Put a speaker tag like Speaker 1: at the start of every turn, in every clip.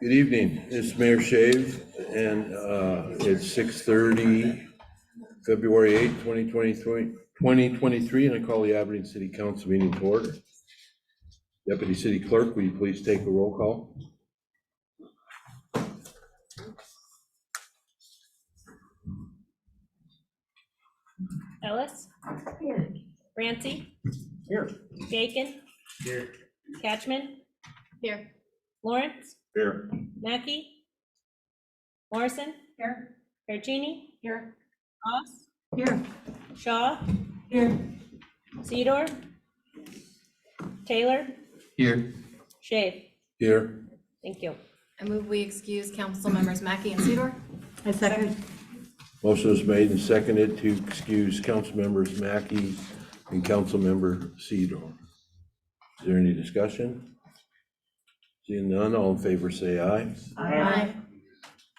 Speaker 1: Good evening, it's Mayor Shave, and it's 6:30, February 8th, 2023, and I call the Aberdeen City Council meeting to order. Deputy City Clerk, will you please take a roll call?
Speaker 2: Ellis?
Speaker 3: Here.
Speaker 2: Rancy?
Speaker 1: Here.
Speaker 2: Bacon?
Speaker 1: Here.
Speaker 2: Catchman?
Speaker 3: Here.
Speaker 2: Lawrence?
Speaker 1: Here.
Speaker 2: Mackey? Morrison?
Speaker 3: Here.
Speaker 2: Percini?
Speaker 3: Here.
Speaker 2: Ross?
Speaker 3: Here.
Speaker 2: Shaw?
Speaker 3: Here.
Speaker 2: Cedar? Taylor?
Speaker 1: Here.
Speaker 2: Shave?
Speaker 1: Here.
Speaker 2: Thank you.
Speaker 3: I move we excuse council members Mackey and Cedar.
Speaker 4: I second.
Speaker 1: Motion is made and seconded to excuse council members Mackey and council member Cedar. Is there any discussion? Seeing none, all in favor say aye.
Speaker 3: Aye.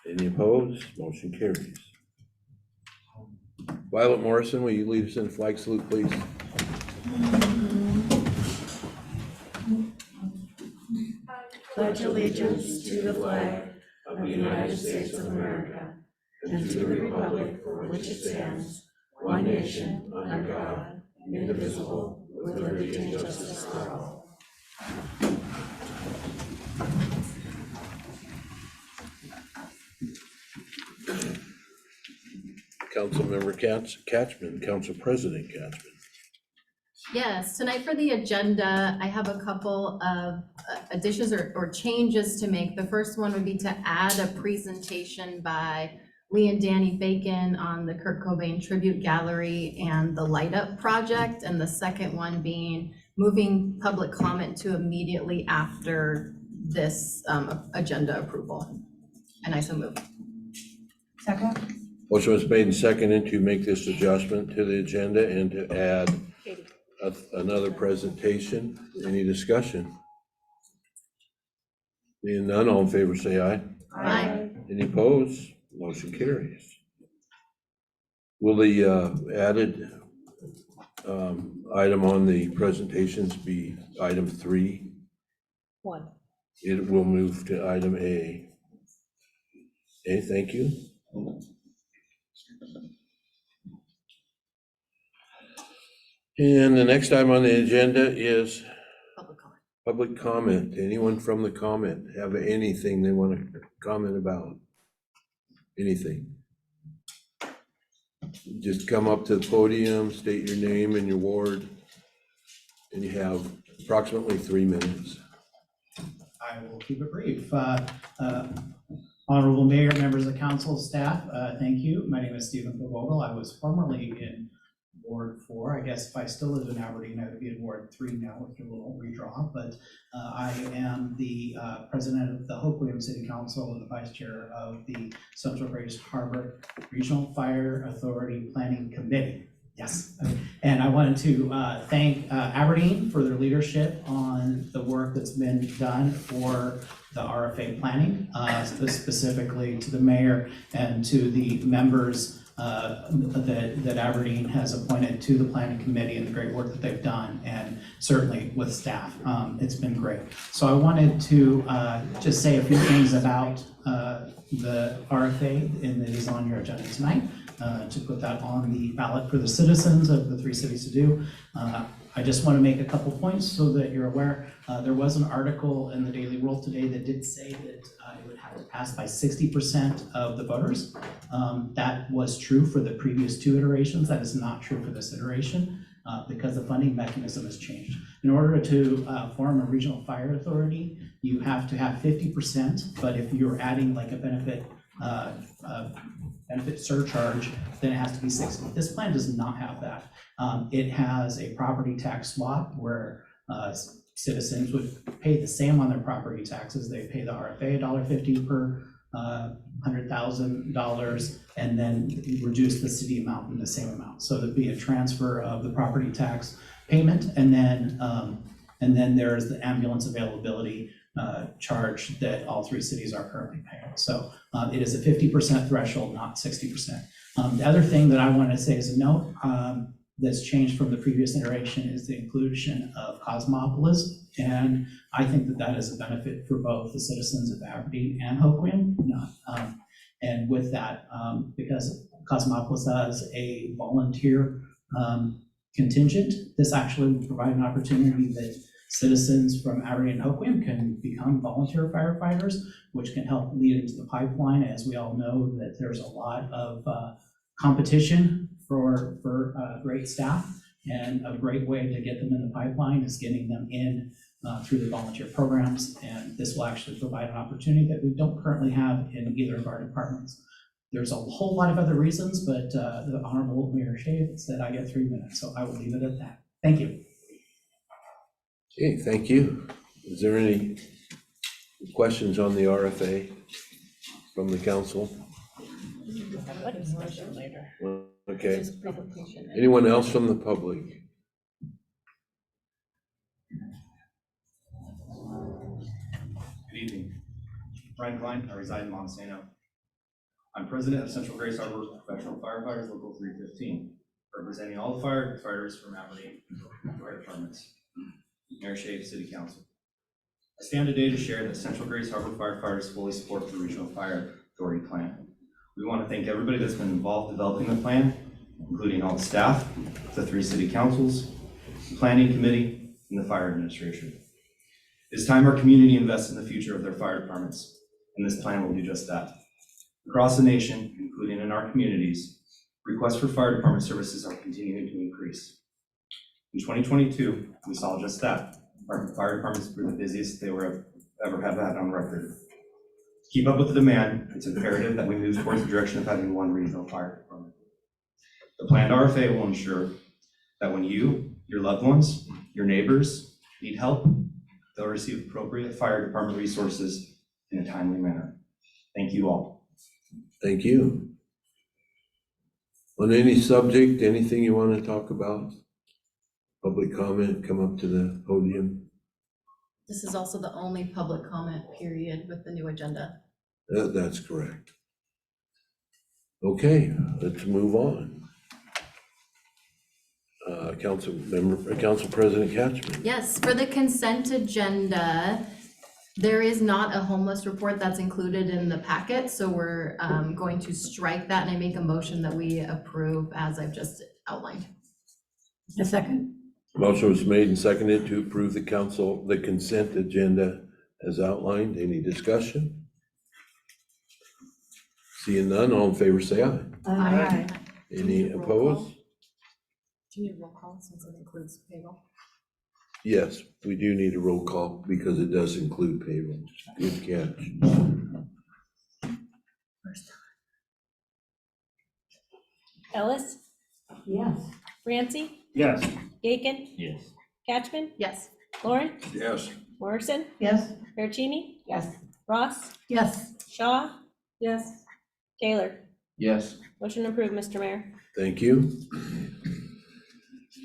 Speaker 1: Any opposed? Motion carries. Violet Morrison, will you lead us in flag salute, please?
Speaker 4: Pledge allegiance to the flag of the United States of America and to the republic for which it stands, one nation, under God, indivisible, with liberty and justice for all.
Speaker 1: Councilmember Catchman, Council President Catchman.
Speaker 3: Yes, tonight for the agenda, I have a couple of additions or changes to make. The first one would be to add a presentation by Lee and Danny Bacon on the Kurt Cobain Tribute Gallery and the Light Up Project. And the second one being moving public comment to immediately after this agenda approval. And I so move.
Speaker 4: Second.
Speaker 1: Motion was made and seconded to make this adjustment to the agenda and to add another presentation. Any discussion? Seeing none, all in favor say aye.
Speaker 3: Aye.
Speaker 1: Any opposed? Motion carries. Will the added item on the presentations be item 3?
Speaker 2: 1.
Speaker 1: It will move to item A. A, thank you. And the next item on the agenda is
Speaker 3: Public comment.
Speaker 1: public comment. Anyone from the comment have anything they want to comment about? Anything? Just come up to the podium, state your name and your ward, and you have approximately 3 minutes.
Speaker 5: I will keep it brief. Honorable Mayor, members of council, staff, thank you. My name is Stephen Vogel. I was formerly in Ward 4. I guess if I still lived in Aberdeen, I would be in Ward 3 now with a little redraw, but I am the president of the Hope Williams City Council and the vice chair of the Central Grace Harbor Regional Fire Authority Planning Committee. Yes, and I wanted to thank Aberdeen for their leadership on the work that's been done for the RFA planning, specifically to the mayor and to the members that Aberdeen has appointed to the planning committee and the great work that they've done, and certainly with staff. It's been great. So I wanted to just say a few things about the RFA and that is on your agenda tonight. To put that on the ballot for the citizens of the 3 cities to do. I just want to make a couple points so that you're aware. There was an article in the Daily World today that did say that it would have to pass by 60% of the voters. That was true for the previous 2 iterations. That is not true for this iteration because the funding mechanism has changed. In order to form a regional fire authority, you have to have 50%, but if you're adding like a benefit surcharge, then it has to be 60. This plan does not have that. It has a property tax swap where citizens would pay the same on their property taxes. They pay the RFA $1.50 per $100,000 and then reduce the city amount in the same amount. So there'd be a transfer of the property tax payment, and then there's the ambulance availability charge that all 3 cities are currently paying. So it is a 50% threshold, not 60%. The other thing that I want to say as a note, that's changed from the previous iteration is the inclusion of Cosmopolis. And I think that that is a benefit for both the citizens of Aberdeen and Hoquiam. And with that, because Cosmopolis has a volunteer contingent, this actually will provide an opportunity that citizens from Aberdeen and Hoquiam can become volunteer firefighters, which can help lead into the pipeline. As we all know, that there's a lot of competition for great staff, and a great way to get them in the pipeline is getting them in through the volunteer programs. And this will actually provide an opportunity that we don't currently have in either of our departments. There's a whole lot of other reasons, but the Honorable Mayor Shea said I get 3 minutes, so I will leave it at that. Thank you.
Speaker 1: Okay, thank you. Is there any questions on the RFA from the council?
Speaker 2: What discussion later?
Speaker 1: Okay.
Speaker 2: Just presentation.
Speaker 1: Anyone else from the public?
Speaker 6: Good evening. Brian Klein, I reside in Montesano. I'm president of Central Grace Harbor Professional Firefighters Local 315, representing all the firefighters from Aberdeen fire departments. Mayor Shea, City Council. I stand today to share that Central Grace Harbor firefighters fully support the Regional Fire Authority plan. We want to thank everybody that's been involved developing the plan, including all the staff, the 3 city councils, the planning committee, and the fire administration. It's time our community invests in the future of their fire departments, and this plan will do just that. Across the nation, including in our communities, requests for fire department services are continuing to increase. In 2022, we saw just that. Our fire departments were the busiest they were ever have had on record. To keep up with the demand, it's imperative that we move towards the direction of having one regional fire department. The planned RFA will ensure that when you, your loved ones, your neighbors need help, they'll receive appropriate fire department resources in a timely manner. Thank you all.
Speaker 1: Thank you. On any subject, anything you want to talk about? Public comment, come up to the podium.
Speaker 3: This is also the only public comment period with the new agenda.
Speaker 1: That's correct. Okay, let's move on. Council President Catchman.
Speaker 3: Yes, for the consent agenda, there is not a homeless report that's included in the packet, so we're going to strike that, and I make a motion that we approve as I've just outlined.
Speaker 4: A second.
Speaker 1: Motion was made and seconded to approve the consent agenda as outlined. Any discussion? Seeing none, all in favor say aye.
Speaker 4: Aye.
Speaker 1: Any opposed?
Speaker 3: Do you need a roll call since it includes payroll?
Speaker 1: Yes, we do need a roll call because it does include payroll. Good catch.
Speaker 2: Ellis,
Speaker 4: Yes.
Speaker 2: Rancy,
Speaker 6: Yes.
Speaker 2: Gaken,
Speaker 6: Yes.
Speaker 2: Catchman,
Speaker 3: Yes.
Speaker 2: Lauren,
Speaker 1: Yes.
Speaker 2: Morrison,
Speaker 4: Yes.
Speaker 2: Bertini,
Speaker 4: Yes.
Speaker 2: Ross,
Speaker 4: Yes.
Speaker 2: Shaw. Yes. Taylor.
Speaker 6: Yes.
Speaker 2: Motion approved, Mr. Mayor.
Speaker 1: Thank you.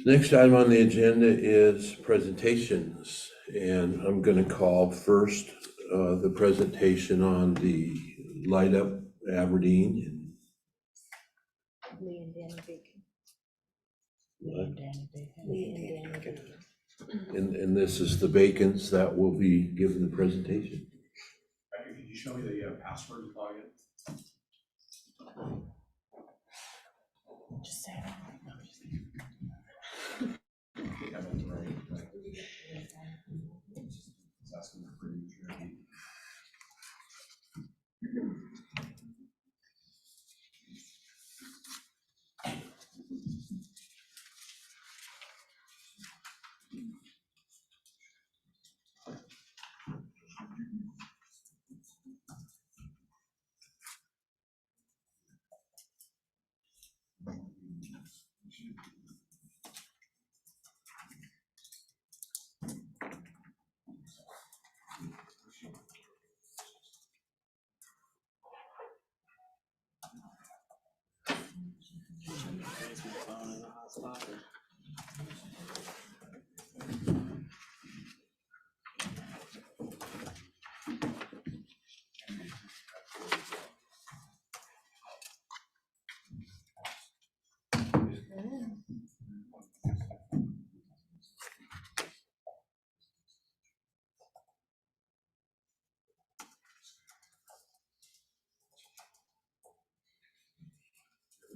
Speaker 1: Next item on the agenda is presentations, and I'm going to call first the presentation on the Light Up Aberdeen.
Speaker 2: Lee and Danny Bacon.
Speaker 1: What?
Speaker 2: Lee and Danny Bacon.
Speaker 1: And this is the Bacons that will be given the presentation.
Speaker 6: Could you show me the password to log in?
Speaker 2: Just say it.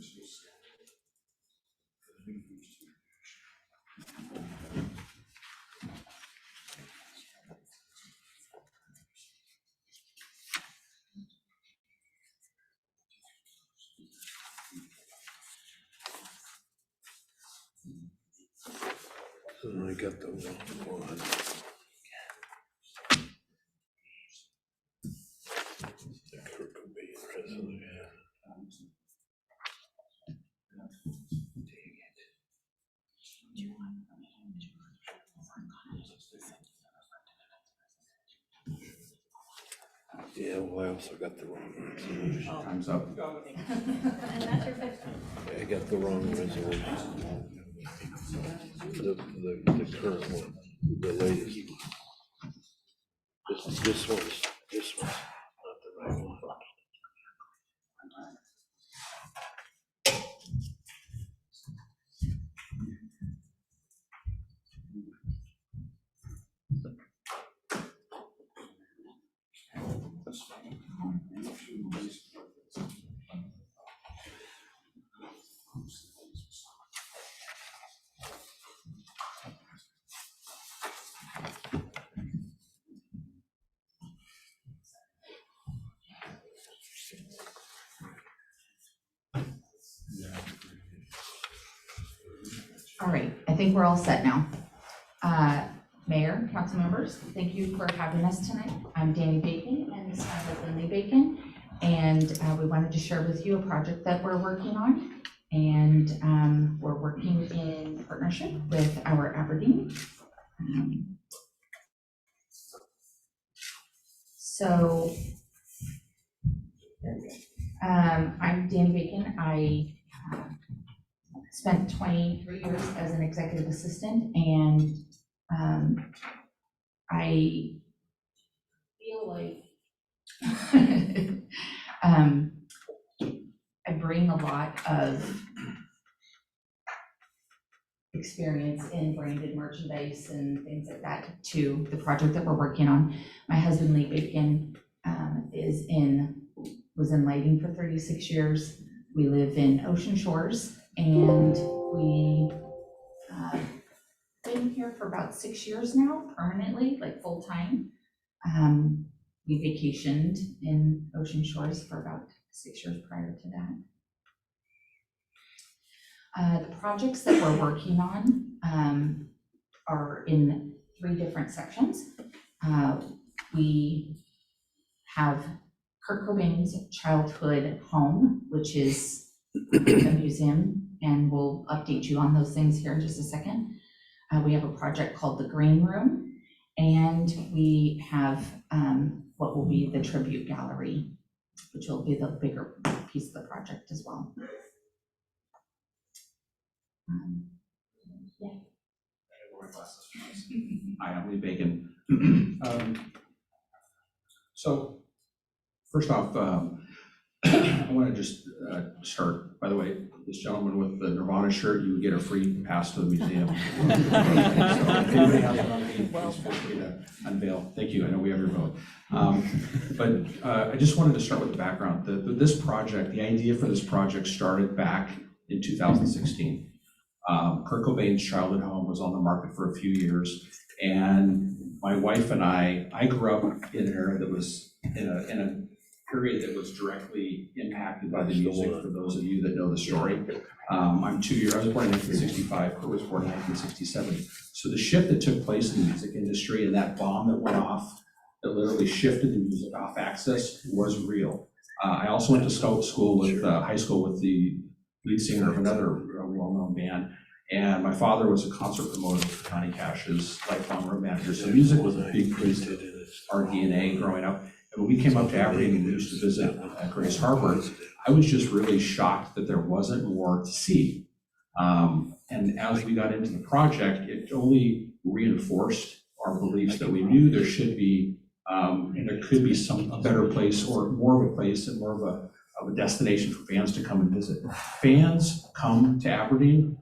Speaker 1: So I got the wrong one. The Kurt Cobain resolution. Yeah, well, I also got the wrong resolution.
Speaker 6: Time's up.
Speaker 2: And that's your fifth.
Speaker 1: I got the wrong resolution. The current one, the latest. This one's not the right one.
Speaker 7: All right, I think we're all set now. Mayor, council members, thank you for having us tonight. I'm Danny Bacon, and this is Lindley Bacon, and we wanted to share with you a project that we're working on, and we're working in partnership with our Aberdeen. So, I'm Danny Bacon. I spent 23 years as an executive assistant, and I feel like I bring a lot of experience in branded merchandise and things like that to the project that we're working on. My husband, Lee Bacon, was in lighting for 36 years. We live in Ocean Shores, and we been here for about 6 years now, permanently, like full-time. We vacationed in Ocean Shores for about 6 years prior to that. The projects that we're working on are in 3 different sections. We have Kurt Cobain's childhood home, which is a museum, and we'll update you on those things here in just a second. We have a project called the Green Room, and we have what will be the tribute gallery, which will be the bigger piece of the project as well. Yeah.
Speaker 8: Hi, I'm Lee Bacon. So first off, I want to just start, by the way, this gentleman with the Nirvana shirt, you would get a free pass to the museum. So if anybody has one on me, please feel free to unveil. Thank you, I know we have your vote. But I just wanted to start with the background. This project, the idea for this project started back in 2016. Kurt Cobain's childhood home was on the market for a few years, and my wife and I grew up in an era that was in a period that was directly impacted by the music, for those of you that know the story. I was born in 1965, Kurt was born in 1967. So the shift that took place in the music industry and that bomb that went off, that literally shifted the music off axis, was real. I also went to school with, high school with the lead singer of another well-known band. And my father was a concert promoter for Johnny Cash's lifelong road manager. So music was a big piece of our DNA growing up. And when we came up to Aberdeen and we used to visit Grace Harbor, I was just really shocked that there wasn't more to see. And as we got into the project, it only reinforced our beliefs that we knew there should be, and there could be a better place, or more of a place and more of a destination for fans to come and visit. Fans come to Aberdeen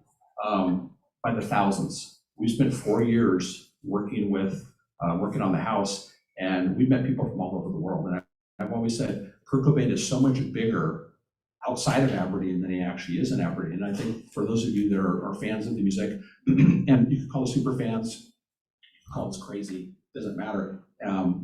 Speaker 8: by the thousands. We spent 4 years working on the house, and we've met people from all over the world. And I've always said, Kurt Cobain is so much bigger outside of Aberdeen than he actually is in Aberdeen. And I think for those of you that are fans of the music, and you can call us super fans, you can call us crazy, doesn't matter.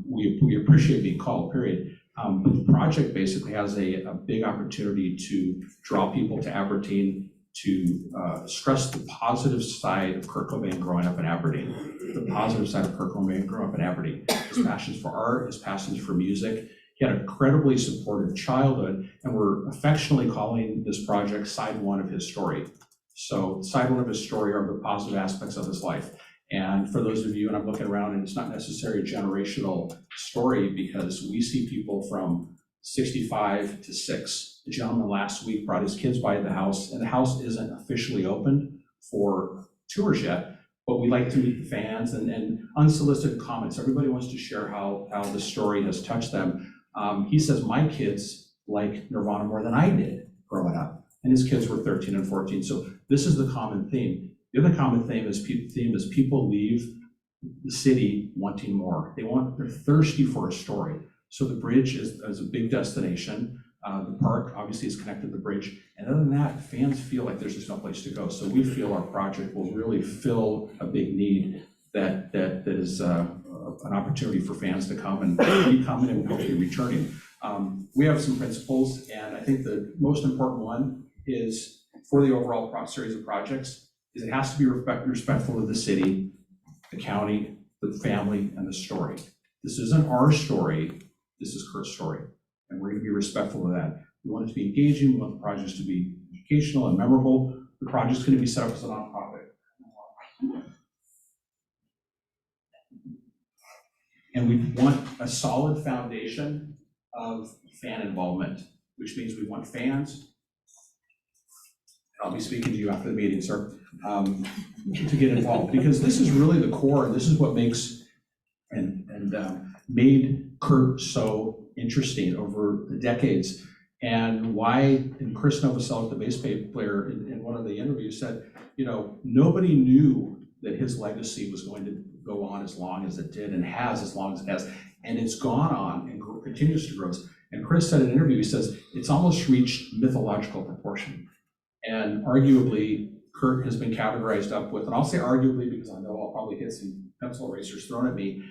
Speaker 8: We appreciate being called, period. But the project basically has a big opportunity to draw people to Aberdeen, to stress the positive side of Kurt Cobain growing up in Aberdeen. The positive side of Kurt Cobain growing up in Aberdeen. His passions for art, his passions for music. He had an incredibly supportive childhood, and we're affectionately calling this project side one of his story. So side one of his story are the positive aspects of his life. And for those of you, and I'm looking around, and it's not necessarily a generational story because we see people from 65 to 6. The gentleman last week brought his kids by the house, and the house isn't officially open for tours yet, but we like to meet the fans and unsolicited comments. Everybody wants to share how the story has touched them. He says, my kids like Nirvana more than I did growing up, and his kids were 13 and 14. So this is the common theme. The other common theme is people leave the city wanting more. They're thirsty for a story. So the bridge is a big destination. The park obviously is connected to the bridge. And other than that, fans feel like there's just no place to go. So we feel our project will really fill a big need that is an opportunity for fans to come and be coming and hopefully returning. We have some principles, and I think the most important one is for the overall series of projects is it has to be respectful of the city, the county, the family, and the story. This isn't our story, this is Kurt's story, and we're going to be respectful of that. We want it to be engaging, we want the projects to be educational and memorable. The project's going to be set up as a nonprofit. And we want a solid foundation of fan involvement, which means we want fans, I'll be speaking to you after the meeting, sir, to get involved, because this is really the core, and this is what makes and made Kurt so interesting over the decades, and why, and Chris Novoselic, the bass player, in one of the interviews said, nobody knew that his legacy was going to go on as long as it did, and has as long as it has, and it's gone on and continues to grow. And Chris said in an interview, he says, it's almost reached mythological proportion. And arguably, Kurt has been categorized up with, and I'll say arguably because I know I'll probably get some pencil erasers thrown at me,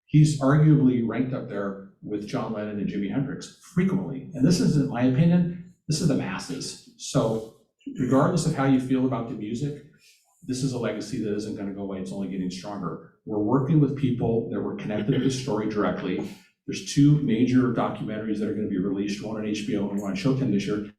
Speaker 8: he's arguably ranked up there with John Lennon and Jimi Hendrix frequently. And this is, in my opinion, this is the masses. So regardless of how you feel about the music, this is a legacy that isn't going to go away. It's only getting stronger. We're working with people that were connected to the story directly. There's 2 major documentaries that are going to be released, one on HBO and one on Showtime this year,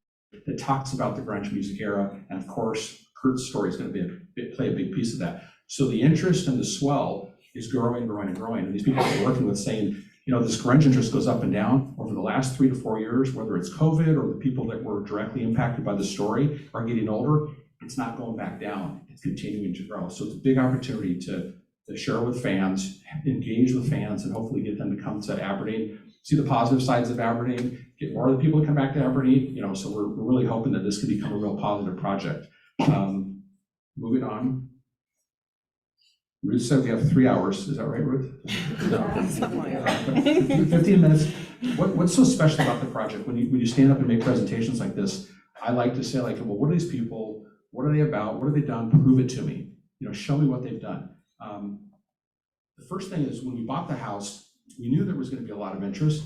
Speaker 8: that talks about the grunge music era. And of course, Kurt's story is going to play a big piece of that. So the interest and the swell is growing, growing, and growing. And these people are working with saying, this grunge interest goes up and down over the last 3 to 4 years, whether it's COVID or the people that were directly impacted by the story are getting older, it's not going back down. It's continuing to grow. So it's a big opportunity to share with fans, engage with fans, and hopefully get them to come to Aberdeen, see the positive sides of Aberdeen, get more of the people to come back to Aberdeen. So we're really hoping that this can become a real positive project. Moving on. Ruth said we have 3 hours. Is that right, Ruth? No. 15 minutes. What's so special about the project? When you stand up and make presentations like this, I like to say, well, what are these people? What are they about? What have they done? Prove it to me. Show me what they've done. The first thing is when we bought the house, we knew there was going to be a lot of interest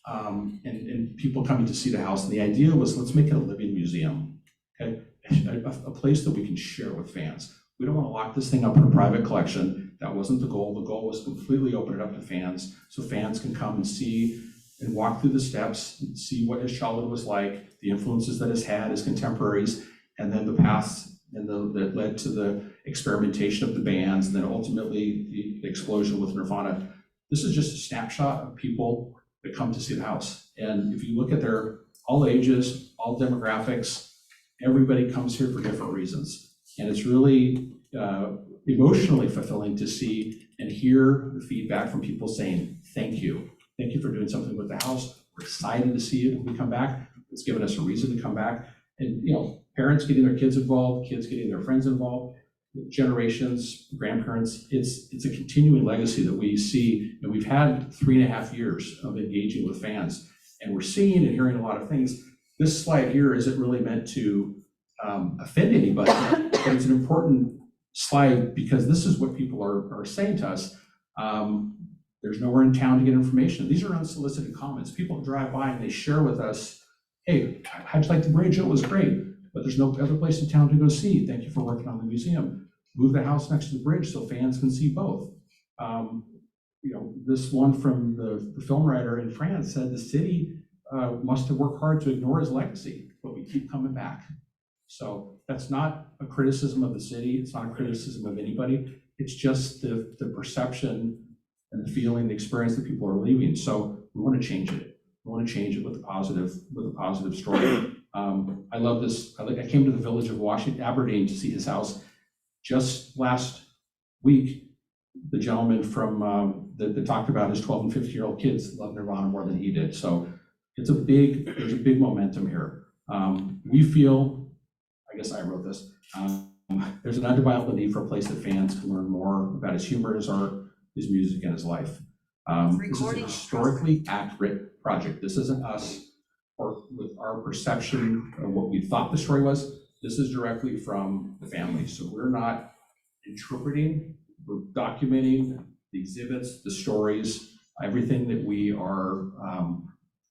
Speaker 8: and people coming to see the house. And the idea was, let's make it a living museum, okay? A place that we can share with fans. We don't want to lock this thing up in a private collection. That wasn't the goal. The goal was to completely open it up to fans so fans can come and see and walk through the steps and see what his childhood was like, the influences that he's had, his contemporaries, and then the paths that led to the experimentation of the bands, and then ultimately the explosion with Nirvana. This is just a snapshot of people that come to see the house. And if you look at their all ages, all demographics, everybody comes here for different reasons. And it's really emotionally fulfilling to see and hear the feedback from people saying, thank you. Thank you for doing something with the house. We're excited to see it when we come back. It's given us a reason to come back. And parents getting their kids involved, kids getting their friends involved, generations, grandparents. It's a continuing legacy that we see, and we've had 3.5 years of engaging with fans, and we're seeing and hearing a lot of things. This slide here isn't really meant to offend anybody, but it's an important slide because this is what people are saying to us. There's nowhere in town to get information. These are unsolicited comments. People drive by and they share with us, hey, how'd you like the bridge? It was great, but there's no other place in town to go see. Thank you for working on the museum. Move the house next to the bridge so fans can see both. This one from the film writer in France said the city must have worked hard to ignore his legacy, but we keep coming back. So that's not a criticism of the city. It's not a criticism of anybody. It's just the perception and the feeling, the experience that people are leaving. So we want to change it. We want to change it with a positive story. I love this. I came to the village of Aberdeen to see his house. Just last week, the gentleman from that talked about his 12 and 15-year-old kids love Nirvana more than he did. So there's a big momentum here. We feel, I guess I wrote this, there's an undeniable need for a place that fans can learn more about his humor, his art, his music, and his life. This is a historically accurate project. This isn't us or with our perception of what we thought the story was. This is directly from the family. So we're not interpreting, we're documenting the exhibits, the stories, everything that we are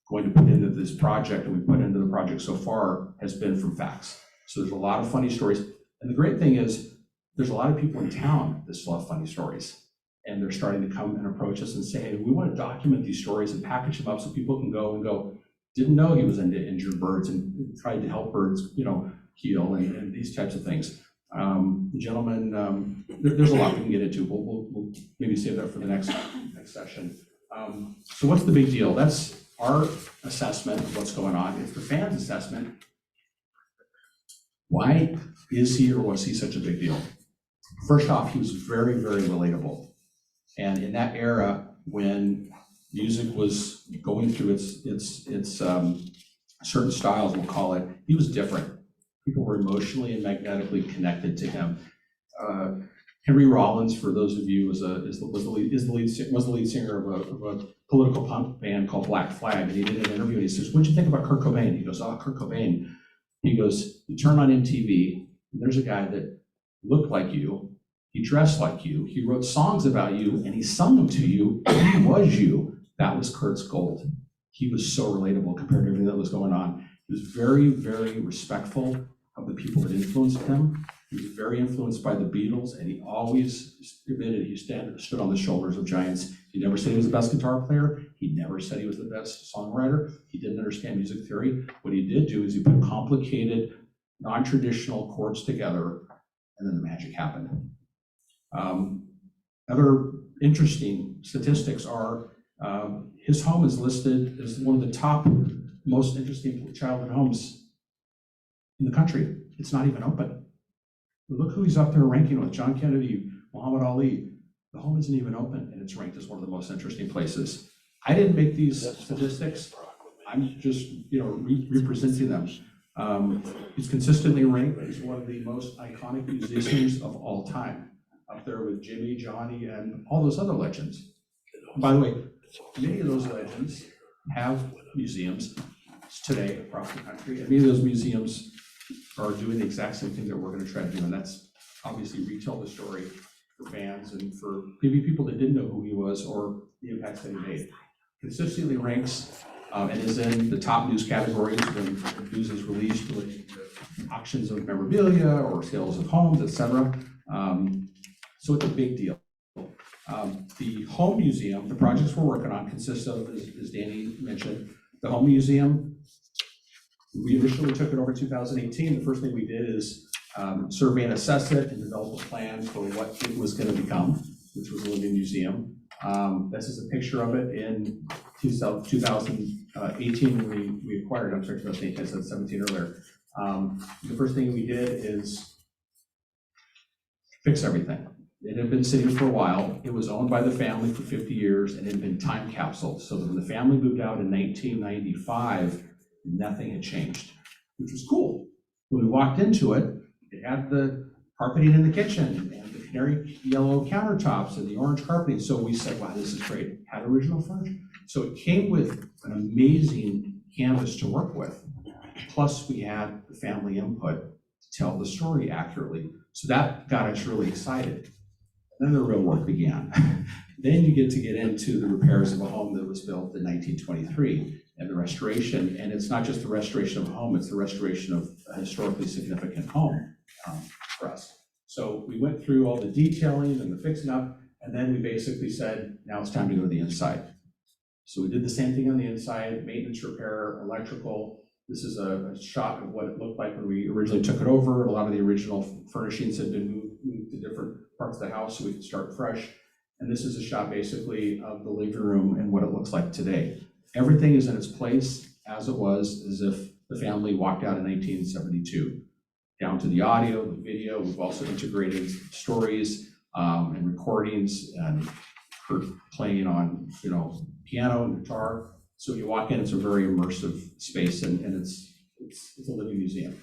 Speaker 8: going to put into this project and we put into the project so far has been from facts. So there's a lot of funny stories. And the great thing is there's a lot of people in town that still have funny stories. And they're starting to come and approach us and say, hey, we want to document these stories and package them up so people can go, didn't know he was into injured birds and tried to help birds, heal and these types of things. The gentleman, there's a lot we can get into. We'll maybe save that for the next session. So what's the big deal? That's our assessment of what's going on. It's the fans' assessment. Why is he or was he such a big deal? First off, he was very, very relatable. And in that era, when music was going through its certain styles, we'll call it, he was different. People were emotionally and magnetically connected to him. Henry Rollins, for those of you, was the lead singer of a political punk band called Black Flag. And he did an interview and he says, what'd you think about Kurt Cobain? He goes, Kurt Cobain. He goes, you turn on MTV, and there's a guy that looked like you, he dressed like you, he wrote songs about you, and he sung them to you, he was you. That was Kurt's gold. He was so relatable compared to everything that was going on. He was very, very respectful of the people that influenced him. He was very influenced by the Beatles, and he always admitted he stood on the shoulders of giants. He never said he was the best guitar player. He never said he was the best songwriter. He didn't understand music theory. What he did do is he put complicated, non-traditional chords together, and then the magic happened. Other interesting statistics are his home is listed as one of the top most interesting childhood homes in the country. It's not even open. Look who he's up there ranking with, John Kennedy, Muhammad Ali. The home isn't even open, and it's ranked as one of the most interesting places. I didn't make these statistics. I'm just, representing them. He's consistently ranked as one of the most iconic musicians of all time, up there with Jimmy, Johnny, and all those other legends. By the way, many of those legends have museums today across the country, and many of those museums are doing the exact same thing that we're going to try to do, and that's obviously retell the story for fans and for maybe people that didn't know who he was or the impacts that he made. Consistently ranks and is in the top news categories when news is released, related to auctions of memorabilia or sales of homes, etc. So it's a big deal. The home museum, the projects we're working on consists of, as Danny mentioned, the home museum. We initially took it over in 2018. The first thing we did is survey and assess it and develop a plan for what it was going to become, which was a living museum. This is a picture of it in 2018 when we acquired it. I'm sorry, 2018, I said 17 earlier. The first thing we did is fix everything. It had been sitting for a while. It was owned by the family for 50 years and it had been time capsuled. So that when the family moved out in 1995, nothing had changed, which was cool. When we walked into it, it had the carpeting in the kitchen and the canary yellow countertops and the orange carpeting. So we said, wow, this is great. It had original furniture. So it came with an amazing canvas to work with. plus we had the family input to tell the story accurately. So that got us really excited. Then the real work began. Then you get into the repairs of a home that was built in 1923 and the restoration. And it's not just the restoration of a home, it's the restoration of a historically significant home for us. So we went through all the detailing and the fixing up, and then we basically said, now it's time to go to the inside. So we did the same thing on the inside, maintenance, repair, electrical. This is a shot of what it looked like when we originally took it over. A lot of the original furnishings had been moved to different parts of the house so we could start fresh. And this is a shot basically of the living room and what it looks like today. Everything is in its place as it was, as if the family walked out in 1972. Down to the audio, the video. We've also integrated stories and recordings and playing on, piano and guitar. So when you walk in, it's a very immersive space, and it's a living museum.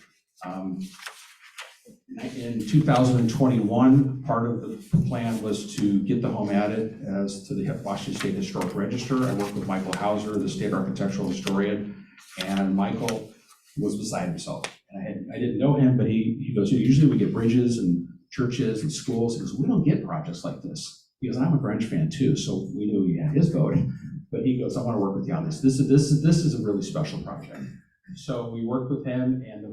Speaker 8: In 2021, part of the plan was to get the home added as to the Washington State Historic Register. I worked with Michael Hauser, the state architectural historian, and Michael was beside himself. And I didn't know him, but he goes, usually we get bridges and churches and schools. He goes, we don't get projects like this. He goes, I'm a Grange fan too, so we knew he had his vote. But he goes, I want to work with you on this. This is a really special project. So we worked with him, and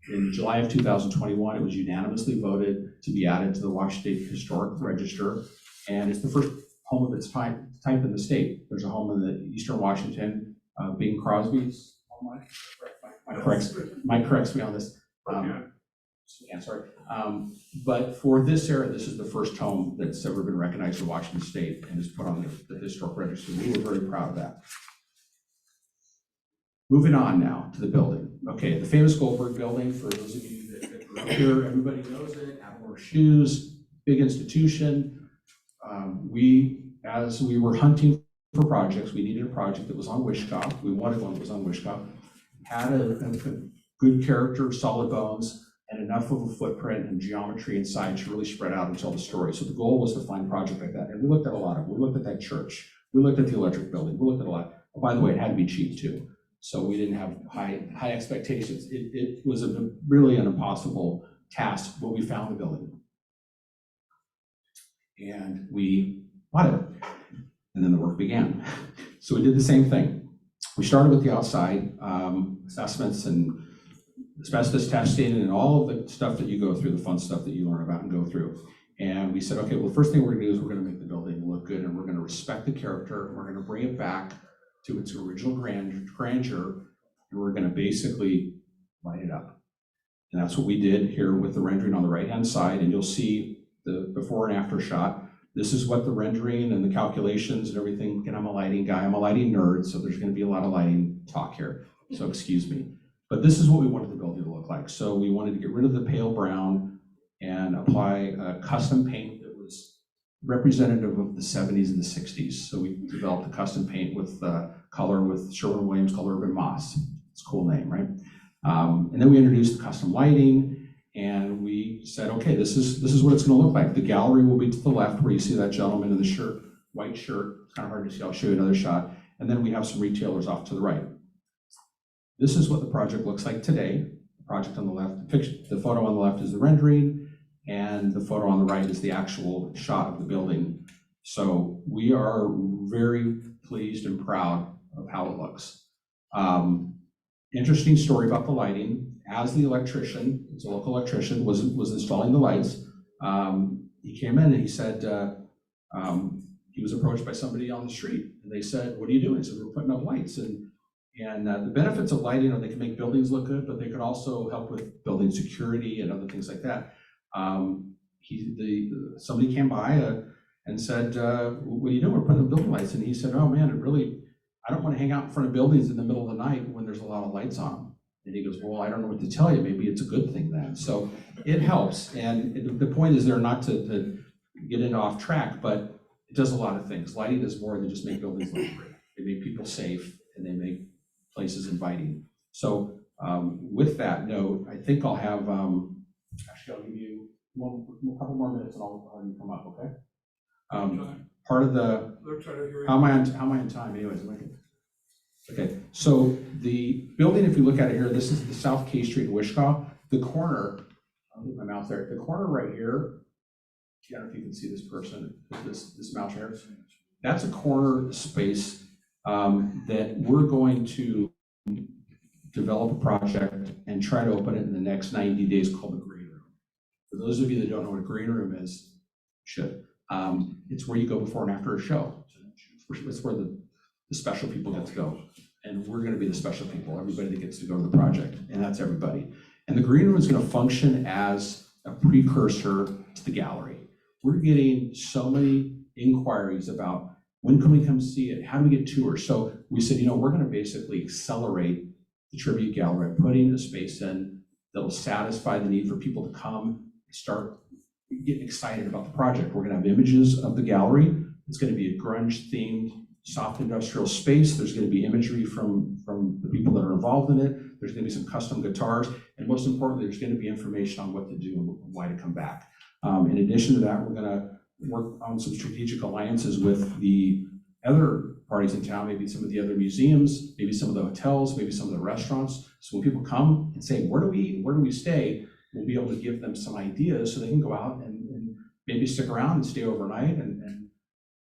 Speaker 8: in July of 2021, it was unanimously voted to be added to the Washington State Historic Register. And it's the first home of its type in the state. There's a home in the Eastern Washington, Bing Crosby's home. Mike corrects me on this. Sorry. But for this era, this is the first home that's ever been recognized in Washington State and is put on the historic register. We were very proud of that. Moving on now to the building. Okay, the famous Goldberg building, for those of you that grew up here, everybody knows it, Applemore Shoes, big institution. As we were hunting for projects, we needed a project that was on Wishkop. We wanted one that was on Wishkop. Had a good character, solid bones, and enough of a footprint and geometry inside to really spread out and tell the story. So the goal was to find a project like that. And we looked at a lot of them. We looked at that church. We looked at the electric building. We looked at a lot. Oh, by the way, it had to be cheap too. So we didn't have high expectations. It was really an impossible task, but we found the building. And we bought it. And then the work began. So we did the same thing. We started with the outside assessments and asbestos testing and all of the stuff that you go through, the fun stuff that you learn about and go through. And we said, okay, well, the first thing we're gonna do is we're gonna make the building look good, and we're gonna respect the character, and we're gonna bring it back to its original grandeur, and we're gonna basically light it up. And that's what we did here with the rendering on the right-hand side, and you'll see the before and after shot. This is what the rendering and the calculations and everything, and I'm a lighting guy, I'm a lighting nerd, so there's gonna be a lot of lighting talk here, so excuse me. But this is what we wanted the building to look like. So we wanted to get rid of the pale brown and apply a custom paint that was representative of the 70s and the 60s. So we developed a custom paint with color with Sherwin-Williams color urban moss. It's a cool name, right? And then we introduced the custom lighting, and we said, okay, this is what it's gonna look like. The gallery will be to the left where you see that gentleman in the shirt, white shirt. It's kind of hard to see, I'll show you another shot. And then we have some retailers off to the right. This is what the project looks like today. The project on the left, the photo on the left is the rendering, and the photo on the right is the actual shot of the building. So we are very pleased and proud of how it looks. Interesting story about the lighting. As the electrician, it's a local electrician, was installing the lights, he came in and he said, he was approached by somebody on the street, and they said, what are you doing? He said, we're putting up lights. And the benefits of lighting are they can make buildings look good, but they could also help with building security and other things like that. Somebody came by and said, what are you doing? We're putting up building lights. And he said, oh man, I don't want to hang out in front of buildings in the middle of the night when there's a lot of lights on. And he goes, well, I don't know what to tell you. Maybe it's a good thing then. So it helps. And the point is there not to get into off track, but it does a lot of things. Lighting does more than just make buildings look great. They make people safe, and they make places inviting. So with that note, I think I'll have, actually I'll give you a couple more minutes and I'll have you come up, okay? Part of the, how am I on time anyways? Okay, so the building, if you look at it here, this is the South K Street in Wishkah. The corner, I'll move my mouse there, the corner right here, I don't know if you can see this person, this mouse here. That's a corner space that we're going to develop a project and try to open it in the next 90 days called the Green Room. For those of you that don't know what a green room is, should. It's where you go before and after a show. It's where the special people get to go. And we're gonna be the special people, everybody that gets to go to the project, and that's everybody. And the green room is gonna function as a precursor to the gallery. We're getting so many inquiries about when can we come see it? How do we get tours? So we said, we're gonna basically accelerate the tribute gallery by putting a space in that'll satisfy the need for people to come, start getting excited about the project. We're gonna have images of the gallery. It's gonna be a grunge-themed, soft industrial space. There's gonna be imagery from the people that are involved in it. There's gonna be some custom guitars. And most importantly, there's gonna be information on what to do and why to come back. In addition to that, we're gonna work on some strategic alliances with the other parties in town, maybe some of the other museums, maybe some of the hotels, maybe some of the restaurants. So when people come and say, where do we eat, where do we stay, we'll be able to give them some ideas so they can go out and maybe stick around and stay overnight and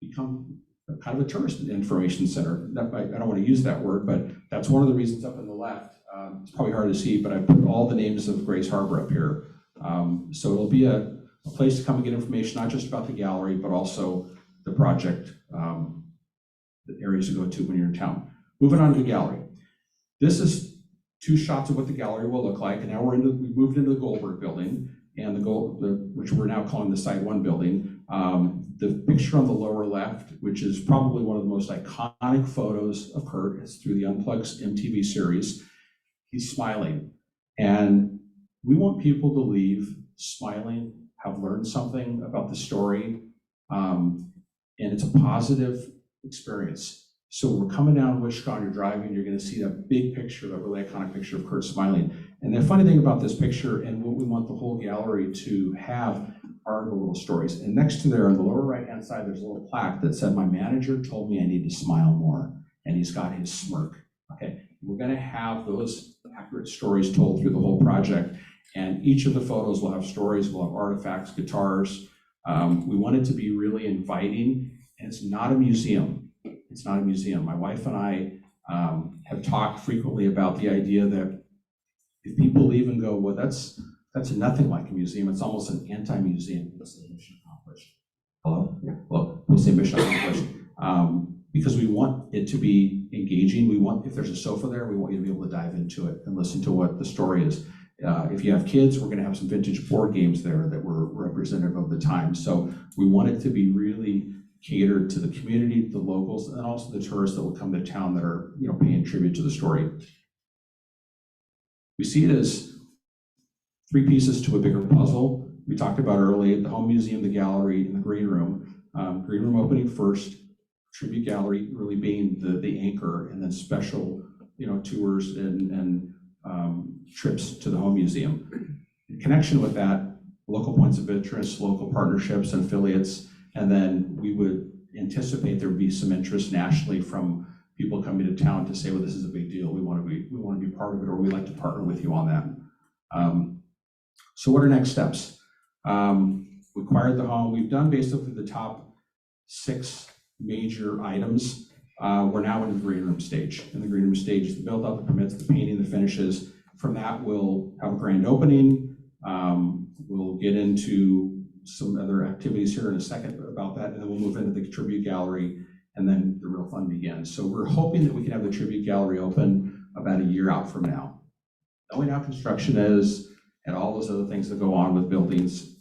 Speaker 8: become kind of a tourist information center. I don't want to use that word, but that's one of the reasons up on the left. It's probably hard to see, but I put all the names of Grace Harbor up here. So it'll be a place to come and get information, not just about the gallery, but also the project, the areas to go to when you're in town. Moving on to the gallery. This is 2 shots of what the gallery will look like, and now we've moved into the Goldberg building, and which we're now calling the Side 1 building. The picture on the lower left, which is probably one of the most iconic photos of Kurt, is through the Unplugged MTV series. He's smiling, and we want people to leave smiling, have learned something about the story, and it's a positive experience. So we're coming down Wishkah, you're driving, you're gonna see that big picture, that really iconic picture of Kurt smiling. And the funny thing about this picture and what we want the whole gallery to have are the little stories. And next to there, on the lower right-hand side, there's a little plaque that said, my manager told me I need to smile more. And he's got his smirk. Okay, we're gonna have those accurate stories told through the whole project. And each of the photos will have stories, will have artifacts, guitars. We want it to be really inviting, and it's not a museum. It's not a museum. My wife and I have talked frequently about the idea that if people leave and go, well, that's nothing like a museum. It's almost an anti-museum. We'll say mission accomplished. Hello? Yeah. Well, we'll say mission accomplished. Because we want it to be engaging. We want, if there's a sofa there, we want you to be able to dive into it and listen to what the story is. If you have kids, we're going to have some vintage board games there that were representative of the time. So we want it to be really catered to the community, the locals, and also the tourists that will come to town that are, paying tribute to the story. We see it as 3 pieces to a bigger puzzle. We talked about earlier the home museum, the gallery, and the green room. Green room opening first, tribute gallery really being the anchor, and then special, tours and trips to the home museum. In connection with that, local points of interest, local partnerships and affiliates, and then we would anticipate there would be some interest nationally from people coming to town to say, well, this is a big deal. We want to be part of it, or we'd like to partner with you on that. So what are next steps? We acquired the home. We've done basically the top 6 major items. We're now in the green room stage. And the green room stage is the build out, the permits, the painting, the finishes. From that, we'll have a grand opening. We'll get into some other activities here in a second about that, and then we'll move into the tribute gallery, and then the real fun begins. So we're hoping that we can have the tribute gallery open about a year out from now. Knowing how construction is and all those other things that go on with buildings,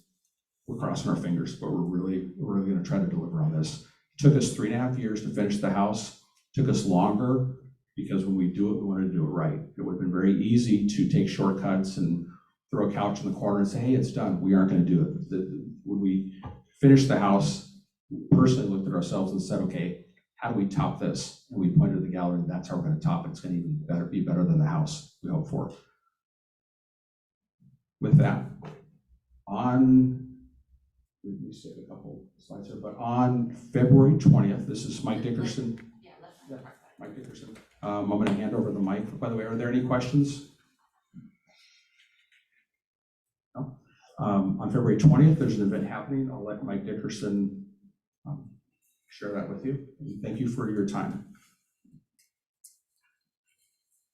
Speaker 8: we're crossing our fingers, but we're really going to try to deliver on this. It took us 3.5 years to finish the house. It took us longer because when we do it, we want to do it right. It would have been very easy to take shortcuts and throw a couch in the corner and say, hey, it's done. We aren't going to do it. When we finished the house, we personally looked at ourselves and said, okay, how do we top this? And we pointed to the gallery, and that's how we're going to top it. It's going to even be better than the house we hope for. With that, let me save a couple slides here, but on February 20th, this is Mike Dickerson. Mike Dickerson. I'm going to hand over the mic. By the way, are there any questions? No? On February 20th, there's an event happening. I'll let Mike Dickerson share that with you. Thank you for your time.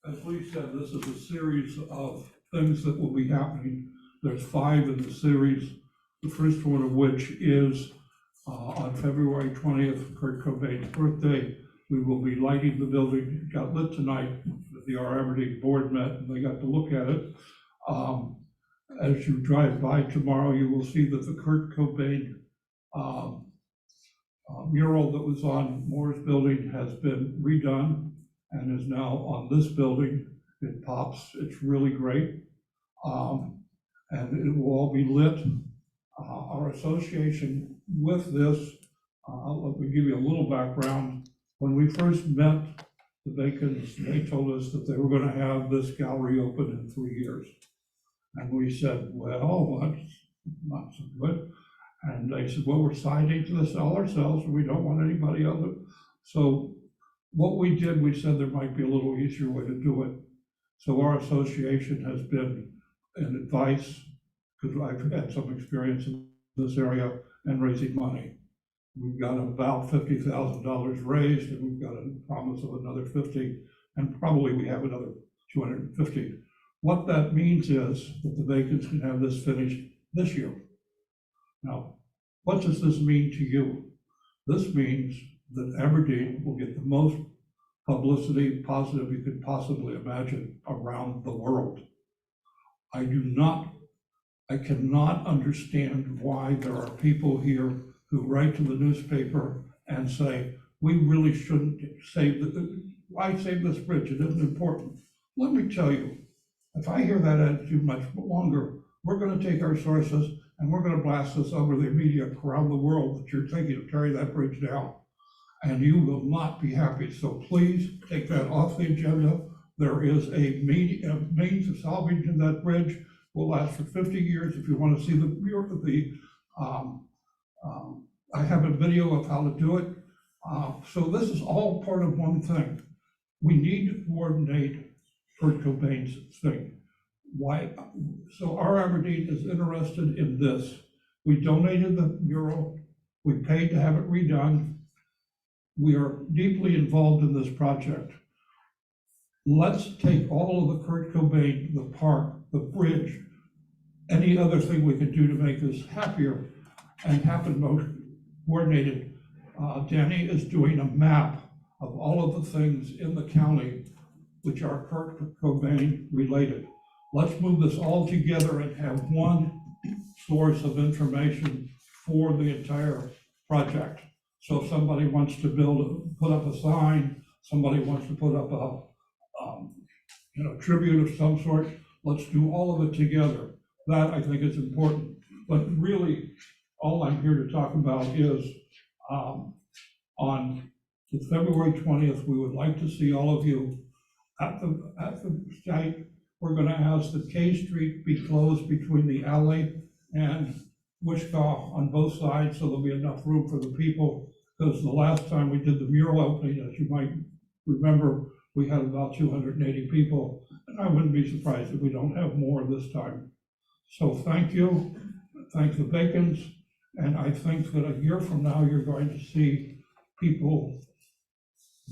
Speaker 9: As Lee said, this is a series of things that will be happening. There's 5 in the series, the first one of which is on February 20th, Kurt Cobain's birthday. We will be lighting the building. It got lit tonight. The Aberdeen board met and they got to look at it. As you drive by tomorrow, you will see that the Kurt Cobain mural that was on Moore's building has been redone and is now on this building. It pops, it's really great. And it will all be lit. Our association with this, let me give you a little background. When we first met the Bacons, they told us that they were going to have this gallery open in 3 years. And we said, well, that's not so good. And they said, well, we're signing to this all ourselves, and we don't want anybody else. So what we did, we said there might be a little easier way to do it. So our association has been an advice, because I've had some experience in this area and raising money. We've got about $50,000 raised, and we've got a promise of another 50, and probably we have another 250. What that means is that the Bacons can have this finished this year. Now, what does this mean to you? This means that Aberdeen will get the most publicity positive you could possibly imagine around the world. I cannot understand why there are people here who write to the newspaper and say, we really shouldn't why save this bridge? It isn't important. Let me tell you, if I hear that attitude much longer, we're going to take our sources and we're going to blast this over the media around the world that you're thinking of tearing that bridge down. And you will not be happy. So please take that off the agenda. There is a means of salvaging that bridge. Will last for 50 years. If you want to see I have a video of how to do it. So this is all part of one thing. We need to coordinate Kurt Cobain's thing. Why? So our Aberdeen is interested in this. We donated the mural. We paid to have it redone. We are deeply involved in this project. Let's take all of the Kurt Cobain, the park, the bridge, any other thing we could do to make this happier and happen most coordinated. Danny is doing a map of all of the things in the county which are Kurt Cobain related. Let's move this all together and have one source of information for the entire project. So if somebody wants to put up a sign, somebody wants to put up a tribute of some sort, let's do all of it together. That I think is important. But really, all I'm here to talk about is on the February 20th, we would like to see all of you at the site. We're going to ask that K Street be closed between the alley and Wishkaw on both sides, so there'll be enough room for the people. Because the last time we did the mural opening, as you might remember, we had about 280 people, and I wouldn't be surprised if we don't have more this time. So thank you, thank the Bacons, and I think that a year from now, you're going to see people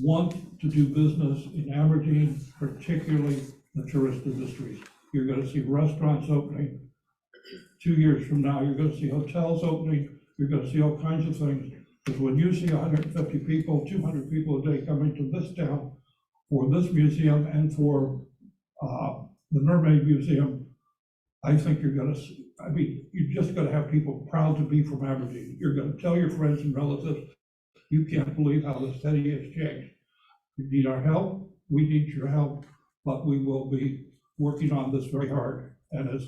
Speaker 9: want to do business in Aberdeen, particularly the tourist industries. You're going to see restaurants opening. 2 years from now, you're going to see hotels opening. You're going to see all kinds of things. Because when you see 150 people, 200 people a day coming to this town for this museum and for the Mermaid Museum, I think you're going to see, you're just going to have people proud to be from Aberdeen. You're going to tell your friends and relatives, you can't believe how the city has changed. You need our help, we need your help, but we will be working on this very hard. And as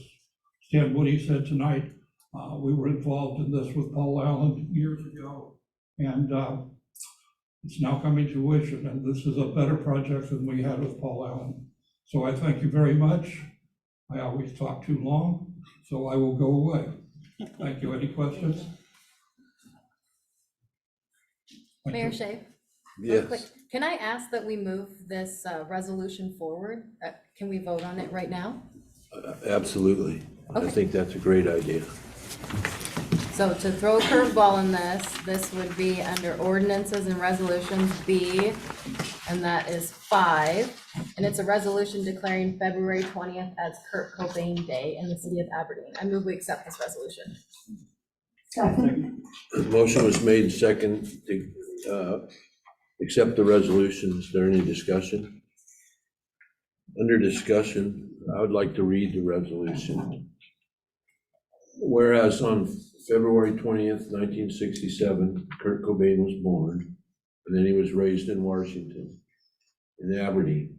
Speaker 9: Stan Woody said tonight, we were involved in this with Paul Allen years ago, and it's now coming to fruition, and this is a better project than we had with Paul Allen. So I thank you very much. I always talk too long, so I will go away. Thank you. Any questions?
Speaker 3: Mayor Shea? Real quick,
Speaker 1: Yes,
Speaker 3: can I ask that we move this resolution forward? Can we vote on it right now?
Speaker 1: absolutely. I
Speaker 3: Okay.
Speaker 1: think that's a great idea.
Speaker 3: So to throw a curveball in this would be under ordinances and resolutions B, and that is 5. And it's a resolution declaring February 20th as Kurt Cobain Day in the city of Aberdeen. I move we accept this resolution.
Speaker 4: Second.
Speaker 1: The motion was made and second to accept the resolution. Is there any discussion? Under discussion, I would like to read the resolution. Whereas on February 20th, 1967, Kurt Cobain was born, and then he was raised in Washington, in Aberdeen.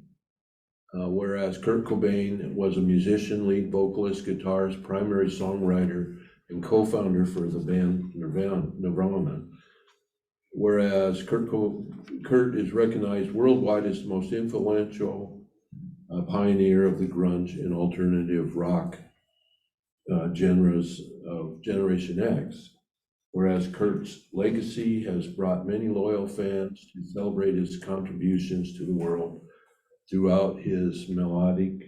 Speaker 1: Whereas Kurt Cobain was a musician, lead vocalist, guitarist, primary songwriter, and co-founder for the band Nirvana. Whereas Kurt is recognized worldwide as the most influential pioneer of the grunge and alternative rock genres of Generation X. Whereas Kurt's legacy has brought many loyal fans to celebrate his contributions to the world throughout his melodic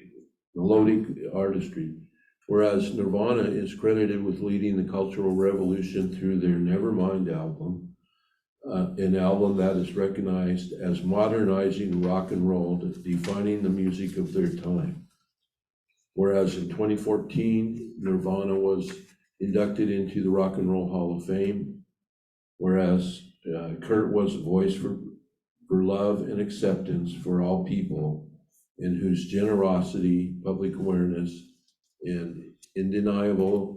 Speaker 1: artistry. Whereas Nirvana is credited with leading the cultural revolution through their Nevermind album, an album that is recognized as modernizing rock and roll, defining the music of their time. Whereas in 2014, Nirvana was inducted into the Rock and Roll Hall of Fame. Whereas Kurt was a voice for love and acceptance for all people, and whose generosity, public awareness, and undeniable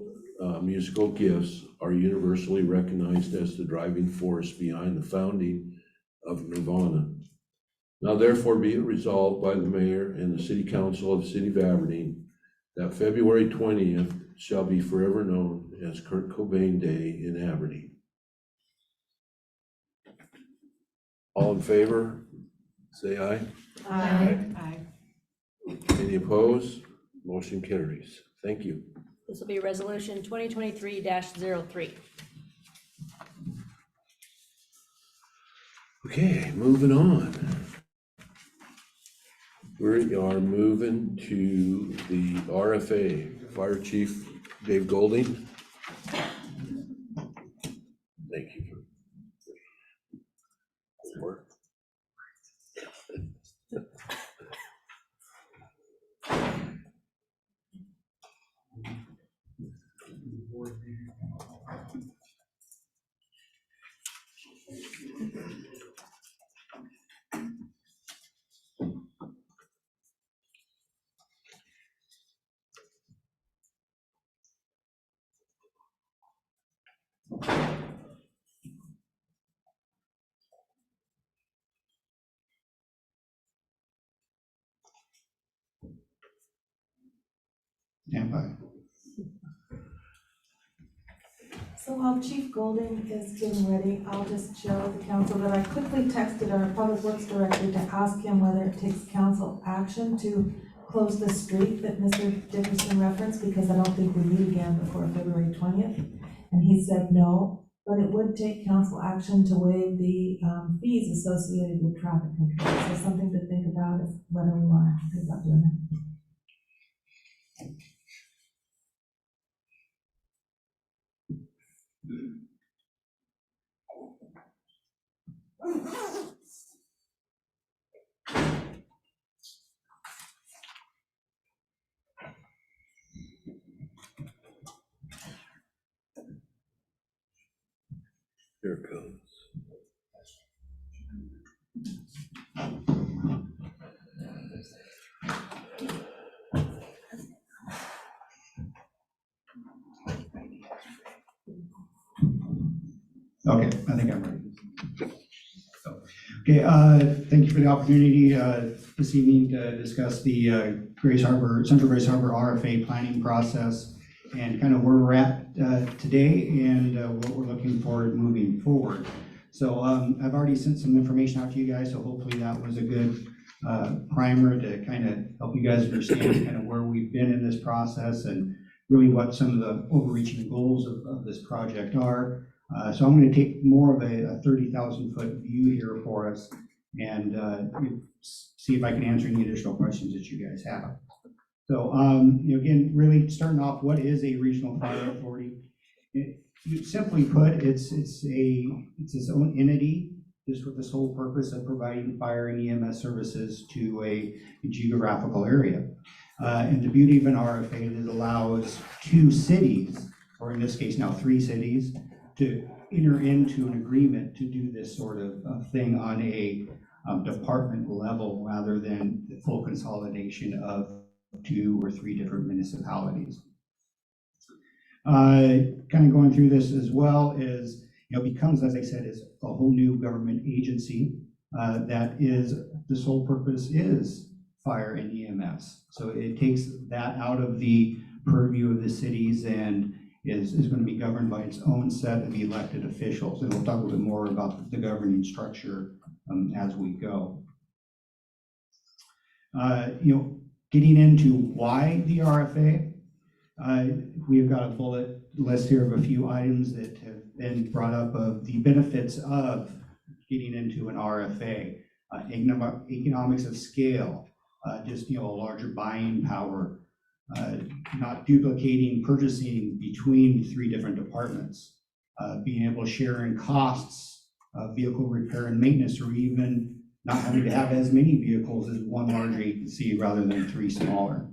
Speaker 1: musical gifts are universally recognized as the driving force behind the founding of Nirvana. Now therefore be it resolved by the mayor and the city council of the city of Aberdeen that February 20th shall be forever known as Kurt Cobain Day in Aberdeen. All in favor, say aye.
Speaker 4: Aye.
Speaker 1: Any opposed? Motion carries. Thank you.
Speaker 2: This will be resolution 2023-03.
Speaker 1: Okay, moving on. We are moving to the RFA, Fire Chief Dave Golding. Thank you.
Speaker 5: Stand by.
Speaker 4: So while Chief Golding is getting ready, I'll just share with the council that I quickly texted our Public Works Director to ask him whether it takes council action to close the street that Mr. Dickerson referenced, because I don't think we meet again before February 20th. And he said no, but it would take council action to waive the fees associated with traffic control. So something to think about is whether we want to think about doing it.
Speaker 1: Here it comes.
Speaker 5: Okay, I think I'm ready. Okay, thank you for the opportunity this evening to discuss the Central Grace Harbor RFA planning process and kind of where we're at today and what we're looking for moving forward. So I've already sent some information out to you guys, so hopefully that was a good primer to kind of help you guys understand kind of where we've been in this process and really what some of the overreaching goals of this project are. So I'm going to take more of a 30,000-foot view here for us and see if I can answer any additional questions that you guys have. So, again, really starting off, what is a regional fire authority? Simply put, it's its own entity, just with the sole purpose of providing fire and EMS services to a geographical area. And the beauty of an RFA is it allows 2 cities, or in this case now 3 cities, to enter into an agreement to do this sort of thing on a department level rather than the full consolidation of 2 or 3 different municipalities. Kind of going through this as well is, becomes, as I said, is a whole new government agency that is, the sole purpose is fire and EMS. So it takes that out of the purview of the cities and is going to be governed by its own set of elected officials. And we'll talk a little bit more about the governing structure as we go. Getting into why the RFA, we've got a bullet list here of a few items that have been brought up of the benefits of getting into an RFA. Economics of scale, just a larger buying power, not duplicating purchasing between 3 different departments, being able to share in costs of vehicle repair and maintenance, or even not having to have as many vehicles as one large agency rather than 3 smaller.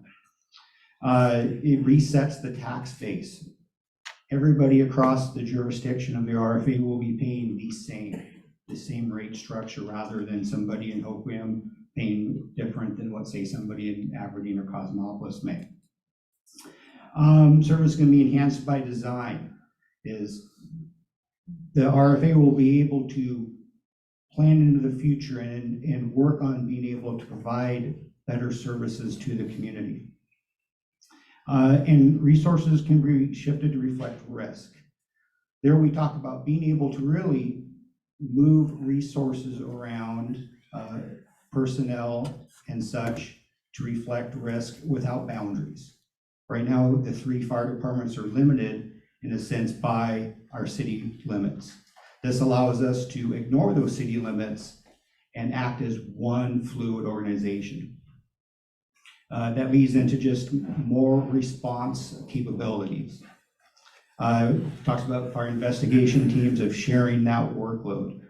Speaker 5: It resets the tax base. Everybody across the jurisdiction of the RFA will be paying the same rate structure rather than somebody in Hoquiam paying different than what, say, somebody in Aberdeen or Cosmopolis may. Service is going to be enhanced by design. Is the RFA will be able to plan into the future and work on being able to provide better services to the community. And resources can be shifted to reflect risk. There we talk about being able to really move resources around, personnel and such, to reflect risk without boundaries. Right now, the 3 fire departments are limited in a sense by our city limits. This allows us to ignore those city limits and act as one fluid organization. That leads into just more response capabilities. Talks about fire investigation teams of sharing that workload.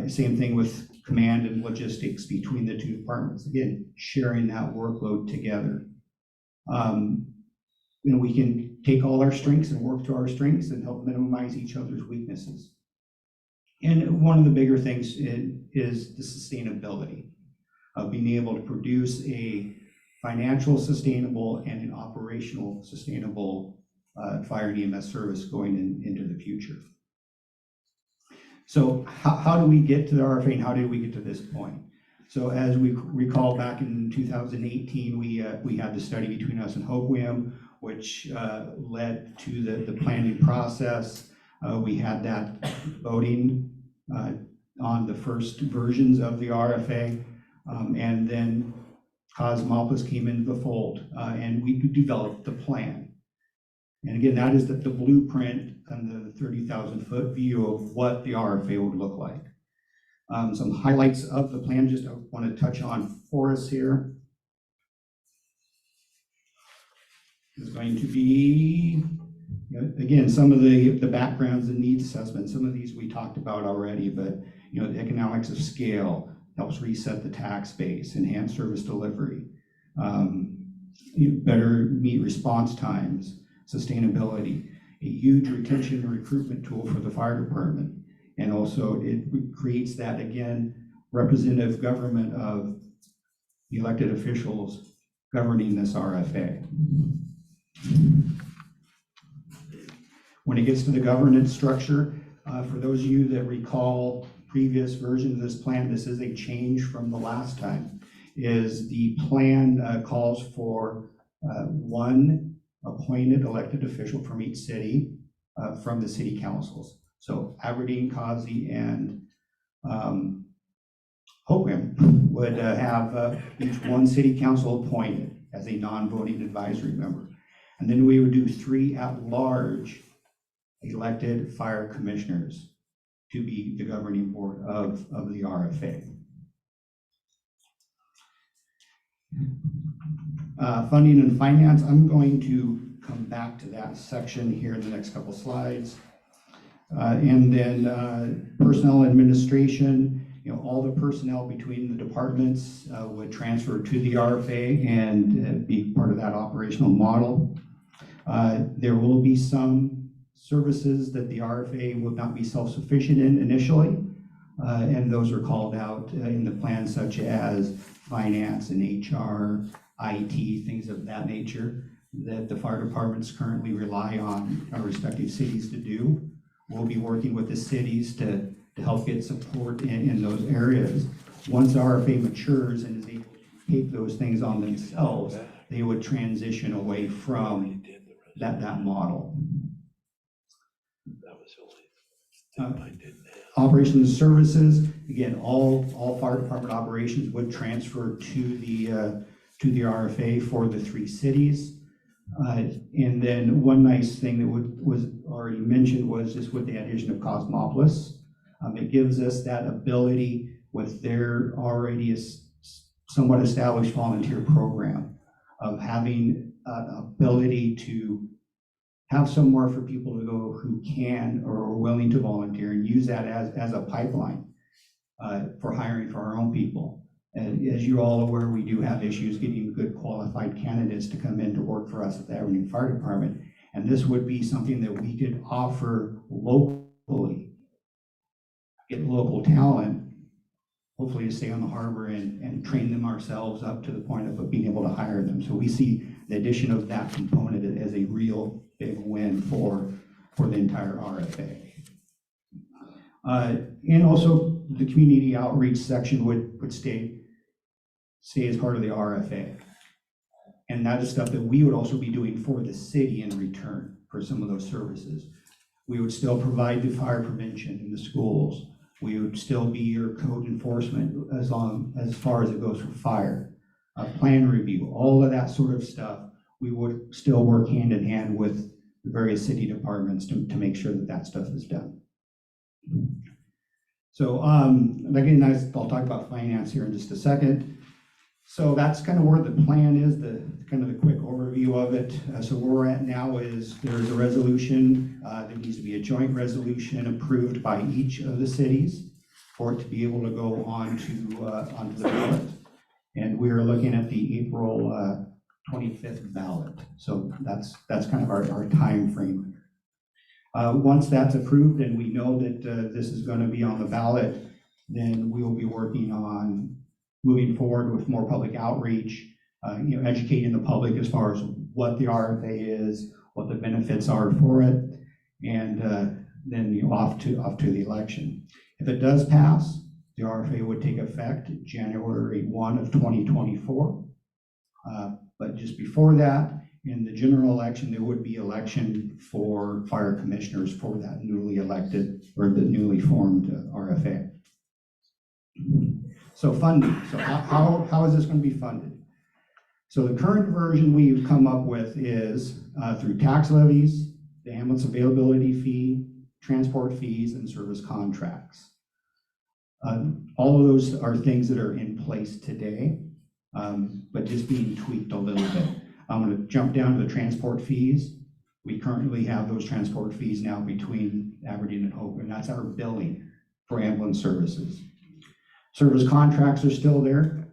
Speaker 5: Same thing with command and logistics between the 2 departments. Again, sharing that workload together. We can take all our strengths and work to our strengths and help minimize each other's weaknesses. And one of the bigger things is the sustainability of being able to produce a financial sustainable and an operational sustainable fire and EMS service going into the future. So how do we get to the RFA and how did we get to this point? So as we recall back in 2018, we had the study between us and Hoquiam, which led to the planning process. We had that voting on the first versions of the RFA, and then Cosmopolis came into the fold, and we developed the plan. And again, that is the blueprint and the 30,000-foot view of what the RFA would look like. Some highlights of the plan, just I want to touch on for us here. Is going to be, again, some of the backgrounds and needs assessments. Some of these we talked about already, but the economics of scale helps reset the tax base, enhance service delivery, better meet response times, sustainability, a huge retention and recruitment tool for the fire department. And also it creates that, again, representative government of the elected officials governing this RFA. When it gets to the governance structure, for those of you that recall previous versions of this plan, this is a change from the last time, is the plan calls for 1 appointed elected official from each city from the city councils. So Aberdeen, Causey, and Hoquiam would have each 1 city council appointed as a non-voting advisory member. And then we would do 3 at-large
Speaker 10: elected fire commissioners to be the governing board of the RFA. Funding and finance, I'm going to come back to that section here in the next couple slides. And then personnel administration, all the personnel between the departments would transfer to the RFA and be part of that operational model. There will be some services that the RFA will not be self-sufficient in initially, and those are called out in the plan, such as finance and HR, IT, things of that nature that the fire departments currently rely on our respective cities to do. We'll be working with the cities to help get support in those areas. Once RFA matures and is able to take those things on themselves, they would transition away from that model. Operations and services, again, all fire department operations would transfer to the RFA for the 3 cities. And then one nice thing that was already mentioned was just with the addition of Cosmopolis. It gives us that ability with their already somewhat established volunteer program of having ability to have somewhere for people to go who can or are willing to volunteer and use that as a pipeline for hiring for our own people. And as you're all aware, we do have issues getting good qualified candidates to come in to work for us at the Aberdeen Fire Department. And this would be something that we could offer locally, get local talent, hopefully to stay on the harbor and train them ourselves up to the point of being able to hire them. So we see the addition of that component as a real big win for the entire RFA. And also the community outreach section would stay as part of the RFA. And that is stuff that we would also be doing for the city in return for some of those services. We would still provide the fire prevention in the schools. We would still be your code enforcement as far as it goes for fire, plan review, all of that sort of stuff. We would still work hand in hand with the various city departments to make sure that stuff is done. So again, I'll talk about finance here in just a second. So that's kind of where the plan is, the quick overview of it. So where we're at now is there's a resolution. There needs to be a joint resolution approved by each of the cities for it to be able to go onto the ballot. And we're looking at the April 25th ballot. So that's kind of our time frame. Once that's approved and we know that this is going to be on the ballot, then we will be working on moving forward with more public outreach, educating the public as far as what the RFA is, what the benefits are for it, and then off to the election. If it does pass, the RFA would take effect January 1 of 2024. But just before that, in the general election, there would be election for fire commissioners for that newly elected or the newly formed RFA. So funding. So how is this going to be funded? So the current version we've come up with is through tax levies, the ambulance availability fee, transport fees, and service contracts. All of those are things that are in place today, but just being tweaked a little bit. I'm going to jump down to the transport fees. We currently have those transport fees now between Aberdeen and Hope, and that's our billing for ambulance services. Service contracts are still there.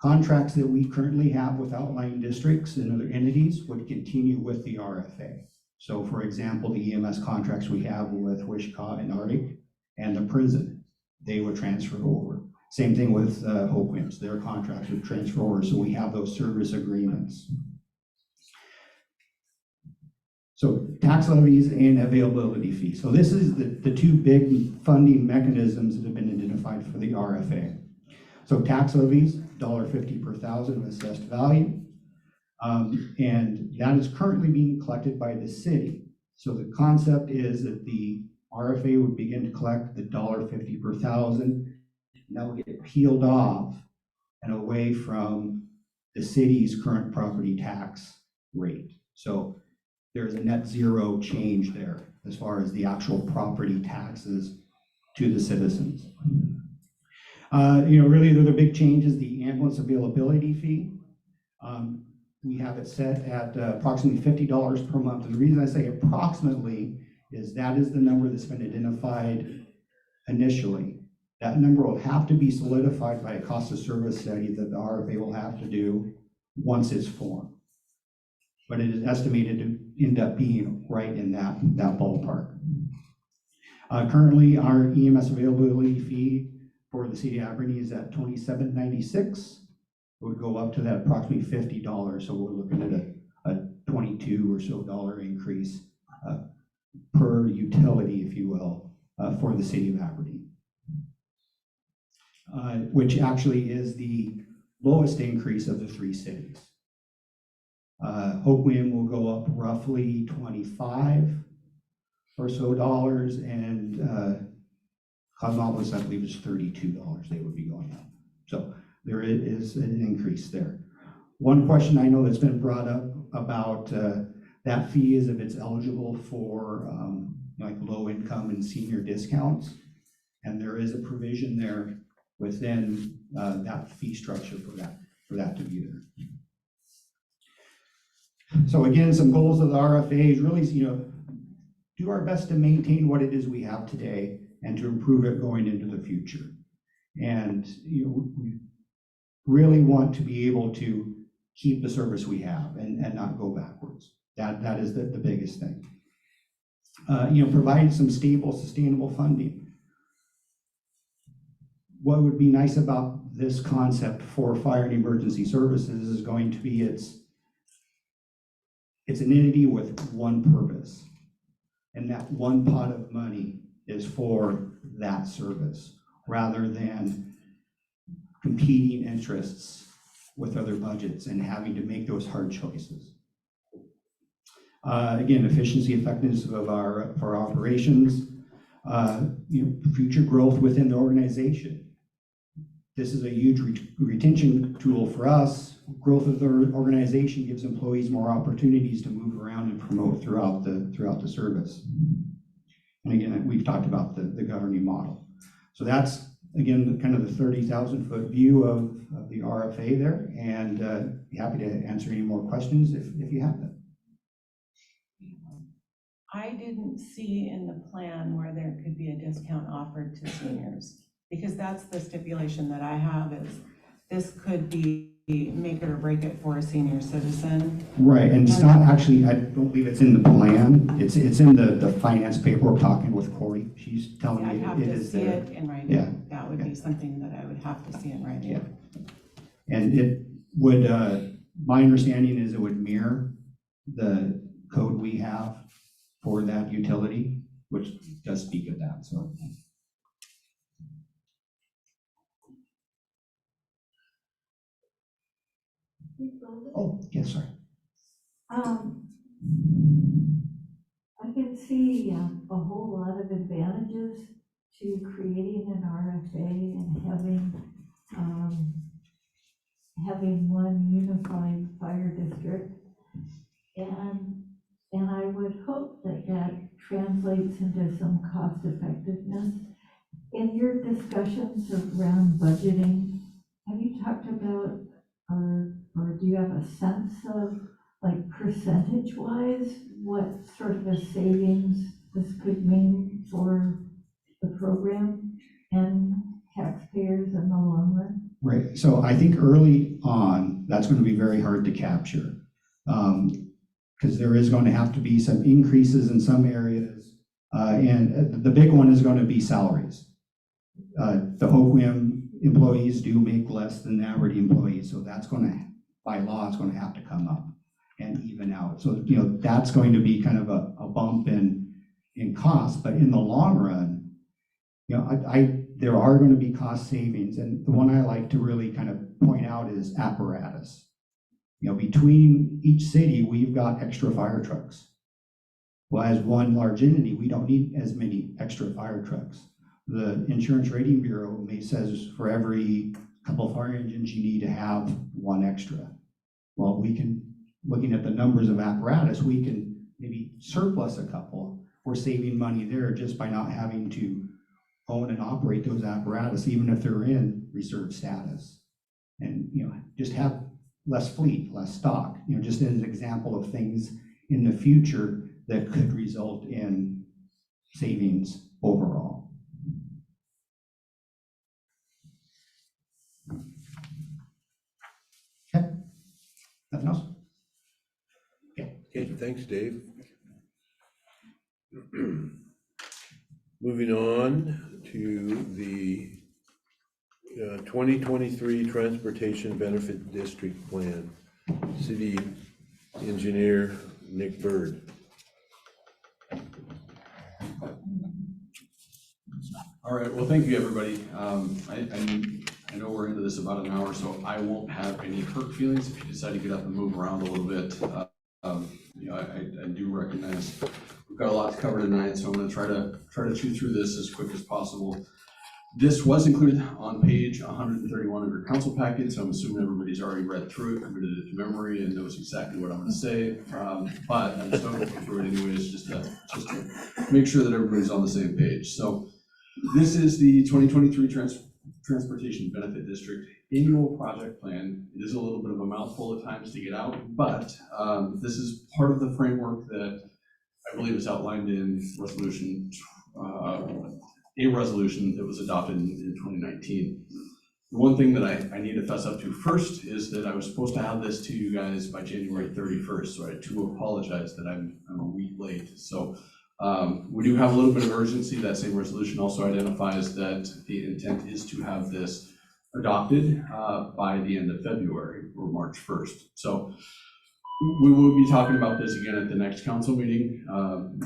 Speaker 10: Contracts that we currently have with outlying districts and other entities would continue with the RFA. So for example, the EMS contracts we have with Wichita and Arctic and the prison, they would transfer over. Same thing with Hope Wims, their contracts would transfer over, so we have those service agreements. So tax levies and availability fees. So this is the two big funding mechanisms that have been identified for the RFA. So tax levies, $1.50 per thousand of assessed value. And that is currently being collected by the city. So the concept is that the RFA would begin to collect the $1.50 per thousand, and that will get peeled off and away from the city's current property tax rate. So there's a net zero change there. as far as the actual property taxes to the citizens. Really, the other big change is the ambulance availability fee. We have it set at approximately $50 per month. And the reason I say approximately is that is the number that's been identified initially. That number will have to be solidified by a cost of service study that the RFA will have to do once it's formed. But it is estimated to end up being right in that ballpark. Currently, our EMS availability fee for the city of Aberdeen is at $27.96. It would go up to that approximately $50. So we're looking at a $22 or so increase per utility, if you will, for the city of Aberdeen. Which actually is the lowest increase of the three cities. Hoquiam will go up roughly 25 or so dollars, and Cosmopolis, I believe, is $32 they would be going up. So there is an increase there. One question I know that's been brought up about that fee is if it's eligible for like low income and senior discounts, and there is a provision there within that fee structure for that to be there. So again, some goals of the RFA is really, do our best to maintain what it is we have today and to improve it going into the future. And we really want to be able to keep the service we have and not go backwards. That is the biggest thing. Provide some stable, sustainable funding. What would be nice about this concept for fire and emergency services is going to be it's an entity with one purpose, and that one pot of money is for that service, rather than competing interests with other budgets and having to make those hard choices. Again, efficiency, effectiveness of our operations, future growth within the organization. This is a huge retention tool for us. Growth of the organization gives employees more opportunities to move around and promote throughout the service. And again, we've talked about the governing model. So that's, again, kind of the 30,000-foot view of the RFA there, and be happy to answer any more questions if you have them.
Speaker 4: I didn't see in the plan where there could be a discount offered to seniors, because that's the stipulation that I have is this could be make it or break it for a senior citizen.
Speaker 10: Right, and it's not actually, I don't believe it's in the plan. It's in the finance paperwork, talking with Corey. She's telling
Speaker 4: I'd
Speaker 10: me
Speaker 4: have
Speaker 10: it
Speaker 4: to
Speaker 10: is
Speaker 4: see
Speaker 10: there.
Speaker 4: it in writing.
Speaker 10: Yeah.
Speaker 4: That would be something that I would have to see in writing.
Speaker 10: Yeah. And it would, my understanding is it would mirror the code we have for that utility, which does speak of that, so. Oh, yes, sorry.
Speaker 11: I can see a whole lot of advantages to creating an RFA and having one unified fire district. And I would hope that translates into some cost effectiveness. In your discussions around budgeting, have you talked about, or do you have a sense of, like, percentage-wise, what sort of a savings this could mean for the program and taxpayers in the long run?
Speaker 10: Right, so I think early on, that's going to be very hard to capture. Because there is going to have to be some increases in some areas. And the big one is going to be salaries. The Hoquiam employees do make less than the Aberdeen employees, so that's going to, by law, it's going to have to come up and even out. So, that's going to be kind of a bump in cost, but in the long run, there are going to be cost savings. And the one I like to really kind of point out is apparatus. Between each city, we've got extra fire trucks. Well, as one large entity, we don't need as many extra fire trucks. The Insurance Rating Bureau says for every couple of fire engines, you need to have one extra. Well, looking at the numbers of apparatus, we can maybe surplus a couple, we're saving money there just by not having to own and operate those apparatus, even if they're in reserve status. And, just have less fleet, less stock, just as an example of things in the future that could result in savings overall. Okay, nothing else?
Speaker 1: Okay, thanks, Dave. Moving on to the 2023 Transportation Benefit District Plan. City Engineer Nick Bird.
Speaker 8: All right, well, thank you, everybody. I know we're into this about an hour, so I won't have any hurt feelings if you decide to get up and move around a little bit. I do recognize we've got a lot to cover tonight, so I'm gonna try to chew through this as quick as possible. This was included on page 131 of your council packet, so I'm assuming everybody's already read through it, committed it to memory, and knows exactly what I'm gonna say. But I'm still gonna go through it anyways, just to make sure that everybody's on the same page. So this is the 2023 Transportation Benefit District Annual Project Plan. It is a little bit of a mouthful at times to get out, but this is part of the framework that I believe is outlined in resolution, a resolution that was adopted in 2019. The one thing that I need to fess up to first is that I was supposed to have this to you guys by January 31st, so I too apologize that I'm a week late. So we do have a little bit of urgency. That same resolution also identifies that the intent is to have this adopted by the end of February or March 1st. So we will be talking about this again at the next council meeting,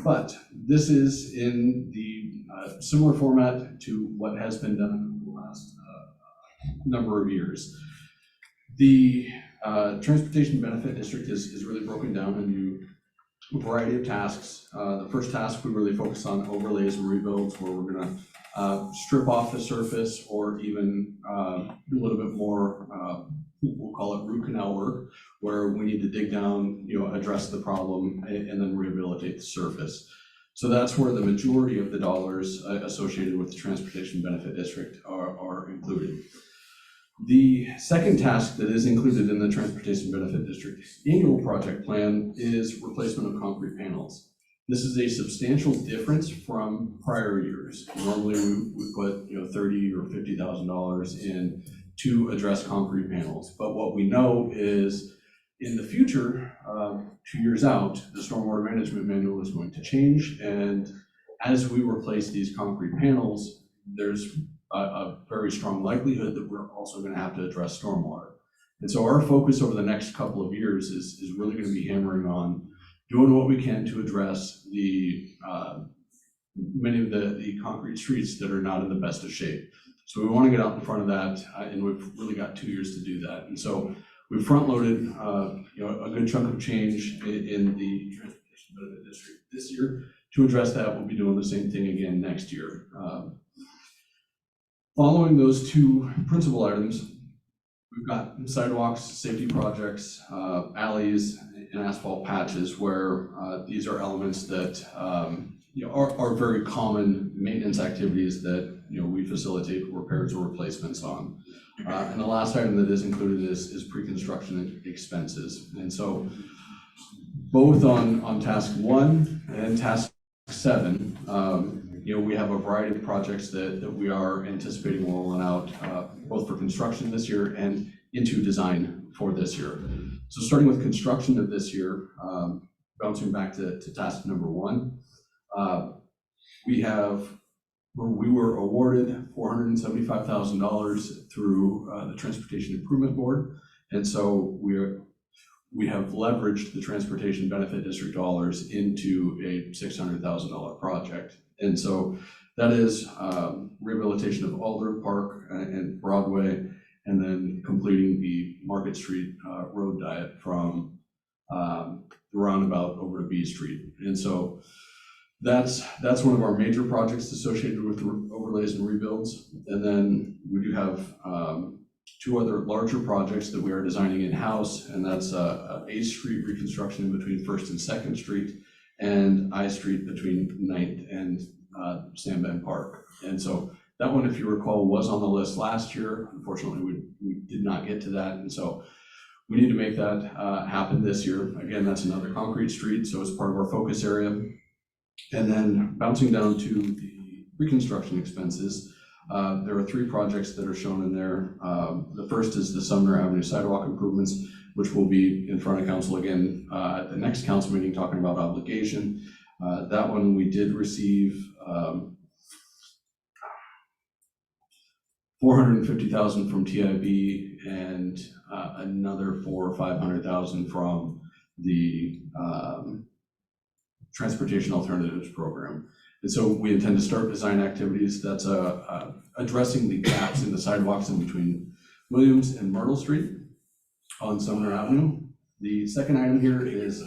Speaker 8: but this is in the similar format to what has been done in the last number of years. The Transportation Benefit District is really broken down into a variety of tasks. The first task, we really focus on overlays and rebuilds, where we're gonna strip off the surface or even do a little bit more, we'll call it root canal work, where we need to dig down, address the problem, and then rehabilitate the surface. So that's where the majority of the dollars associated with the Transportation Benefit District are included. The second task that is included in the Transportation Benefit District Annual Project Plan is replacement of concrete panels. This is a substantial difference from prior years. Normally we put $30,000 or $50,000 in to address concrete panels. But what we know is in the future, 2 years out, the stormwater management manual is going to change. And as we replace these concrete panels, there's a very strong likelihood that we're also going to have to address stormwater. And so our focus over the next couple of years is really going to be hammering on doing what we can to address the many of the concrete streets that are not in the best of shape. So we want to get out in front of that, and we've really got 2 years to do that. And so we front-loaded a good chunk of change in the Transportation Benefit District this year. To address that, we'll be doing the same thing again next year. Following those two principal items, we've got sidewalks, safety projects, alleys, and asphalt patches, where these are elements that are very common maintenance activities that we facilitate repairs or replacements on. And the last item that is included is pre-construction expenses. And so both on task 1 and task 7, we have a variety of projects that we are anticipating rolling out, both for construction this year and into design for this year. So starting with construction of this year, bouncing back to task number 1, we were awarded $475,000 through the Transportation Improvement Board. And so we have leveraged the Transportation Benefit District dollars into a $600,000 project. And so that is rehabilitation of Alder Park and Broadway, and then completing the Market Street road diet from the roundabout over to B Street. And so that's one of our major projects associated with the overlays and rebuilds. And then we do have 2 other larger projects that we are designing in-house, and that's 8th Street reconstruction in between 1st and 2nd Street, and I Street between 9th and Sam Ben Park. And so that one, if you recall, was on the list last year. Unfortunately, we did not get to that, and so we need to make that happen this year. Again, that's another concrete street, so it's part of our focus area. And then bouncing down to the reconstruction expenses, there are 3 projects that are shown in there. The first is the Sumner Avenue sidewalk improvements, which will be in front of council again at the next council meeting, talking about obligation. That one we did receive $450,000 from TIB and another $400,000 or $500,000 from the Transportation Alternatives Program. And so we intend to start design activities that's addressing the gaps in the sidewalks in between Williams and Myrtle Street on Sumner Avenue. The second item here is,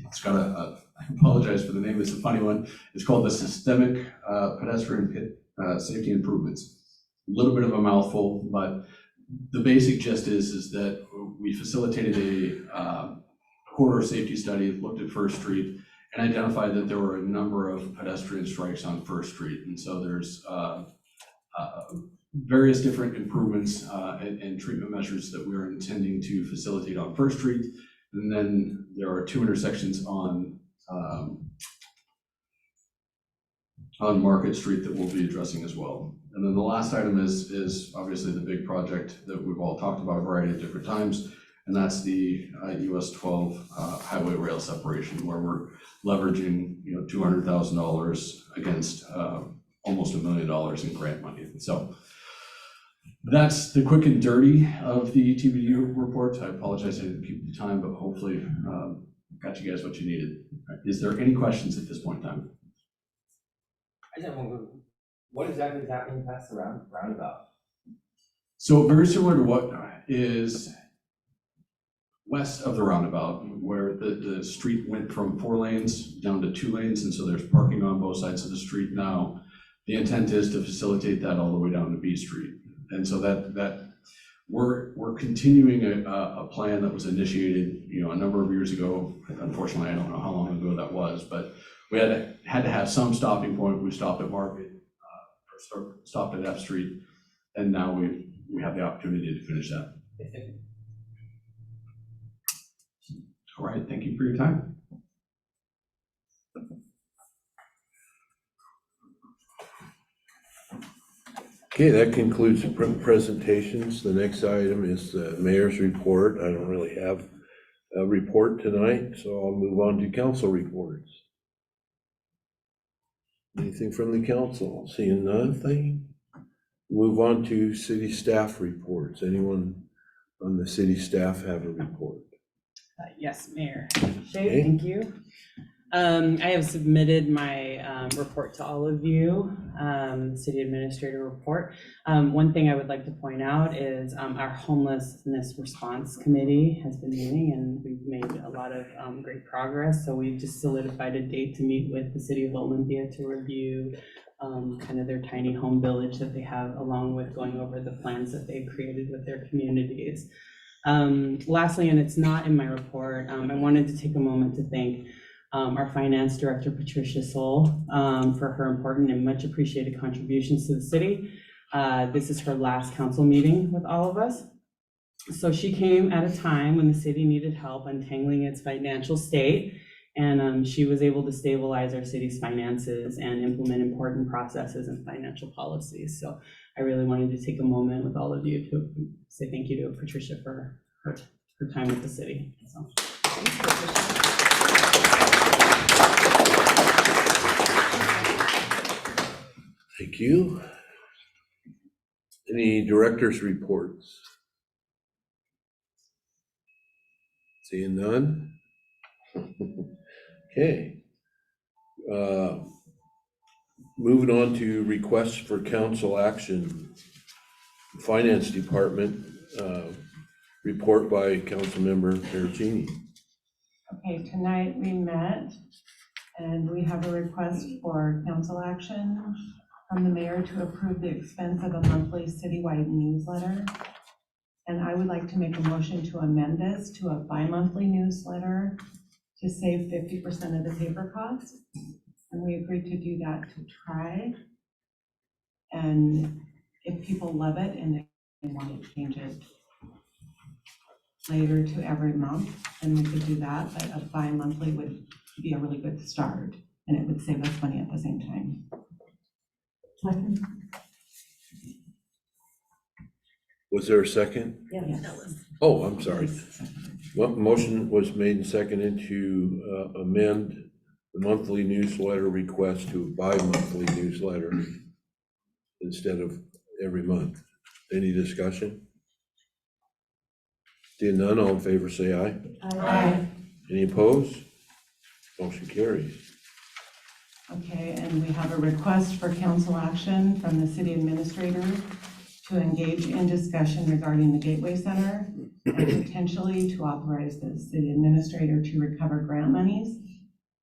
Speaker 8: it's got I apologize for the name, it's a funny one. It's called the Systemic Pedestrian Safety Improvements. A little bit of a mouthful, but the basic gist is that we facilitated a corridor safety study, looked at First Street, and identified that there were a number of pedestrian strikes on First Street. And so there's various different improvements and treatment measures that we're intending to facilitate on First Street. And then there are 2 intersections on Market Street that we'll be addressing as well. And then the last item is obviously the big project that we've all talked about a variety of different times, and that's the US 12 highway rail separation, where we're leveraging $200,000 against almost $1 million in grant money. So that's the quick and dirty of the TBD report. I apologize I didn't keep the time, but hopefully got you guys what you needed. Is there any questions at this point in time?
Speaker 12: I just want to, what exactly is happening past the roundabout?
Speaker 8: So very similar to what is west of the roundabout, where the street went from 4 lanes down to 2 lanes, and so there's parking on both sides of the street now. The intent is to facilitate that all the way down to B Street. And so that we're continuing a plan that was initiated, a number of years ago. Unfortunately, I don't know how long ago that was, but we had to have some stopping point. We stopped at Market, or stopped at F Street, and now we have the opportunity to finish that. All right, thank you for your time.
Speaker 1: Okay, that concludes the presentations. The next item is the mayor's report. I don't really have a report tonight, so I'll move on to council reports. Anything from the council? Seeing nothing. Move on to city staff reports. Anyone on the city staff have a report?
Speaker 13: Yes, Mayor.
Speaker 1: Okay.
Speaker 13: Thank you. I have submitted my report to all of you, city administrator report. One thing I would like to point out is our homelessness response committee has been meeting, and we've made a lot of great progress. So we've just solidified a date to meet with the city of Olympia to review kind of their tiny home village that they have, along with going over the plans that they've created with their communities. Lastly, and it's not in my report, I wanted to take a moment to thank our finance director, Patricia Soul, for her important and much appreciated contributions to the city. This is her last council meeting with all of us. So she came at a time when the city needed help untangling its financial state, and she was able to stabilize our city's finances and implement important processes and financial policies. So I really wanted to take a moment with all of you to say thank you to Patricia for her time with the city. So, thanks, Patricia.
Speaker 1: Thank you. Any director's reports? Seeing none? Okay. Moving on to requests for council action. Finance Department, report by Councilmember Perugini.
Speaker 14: Okay, tonight we met and we have a request for council action from the mayor to approve the expense of a monthly citywide newsletter. And I would like to make a motion to amend this to a bi-monthly newsletter to save 50% of the paper cost. And we agreed to do that to try. And if people love it and they want to change it later to every month, then we could do that, but a bi-monthly would be a really good start, and it would save us money at the same time.
Speaker 11: Second.
Speaker 1: Was there a second?
Speaker 14: Yes.
Speaker 1: Oh, I'm sorry. Well, motion was made and seconded to amend the monthly newsletter request to a bi-monthly newsletter instead of every month. Any discussion? Seeing none, all in favor say aye.
Speaker 11: Aye.
Speaker 1: Any opposed? Motion carries.
Speaker 14: Okay, and we have a request for council action from the city administrator to engage in discussion regarding the Gateway Center and potentially to authorize the city administrator to recover grant monies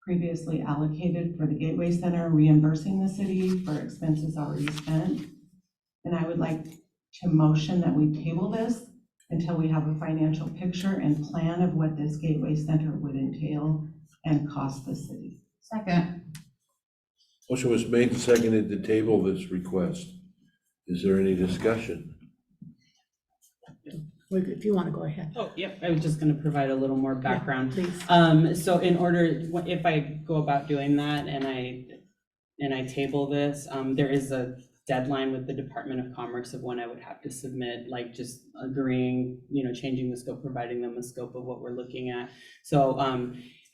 Speaker 14: previously allocated for the Gateway Center, reimbursing the city for expenses already spent. And I would like to motion that we table this until we have a financial picture and plan of what this Gateway Center would entail and cost the city.
Speaker 7: Second.
Speaker 1: Motion was made and seconded to table this request. Is there any discussion?
Speaker 4: If you want to go ahead.
Speaker 13: Oh, yep, I was just gonna provide a little more background.
Speaker 4: Please.
Speaker 13: So in order, if I go about doing that and I table this, there is a deadline with the Department of Commerce of when I would have to submit, like just agreeing, changing the scope, providing them a scope of what we're looking at. So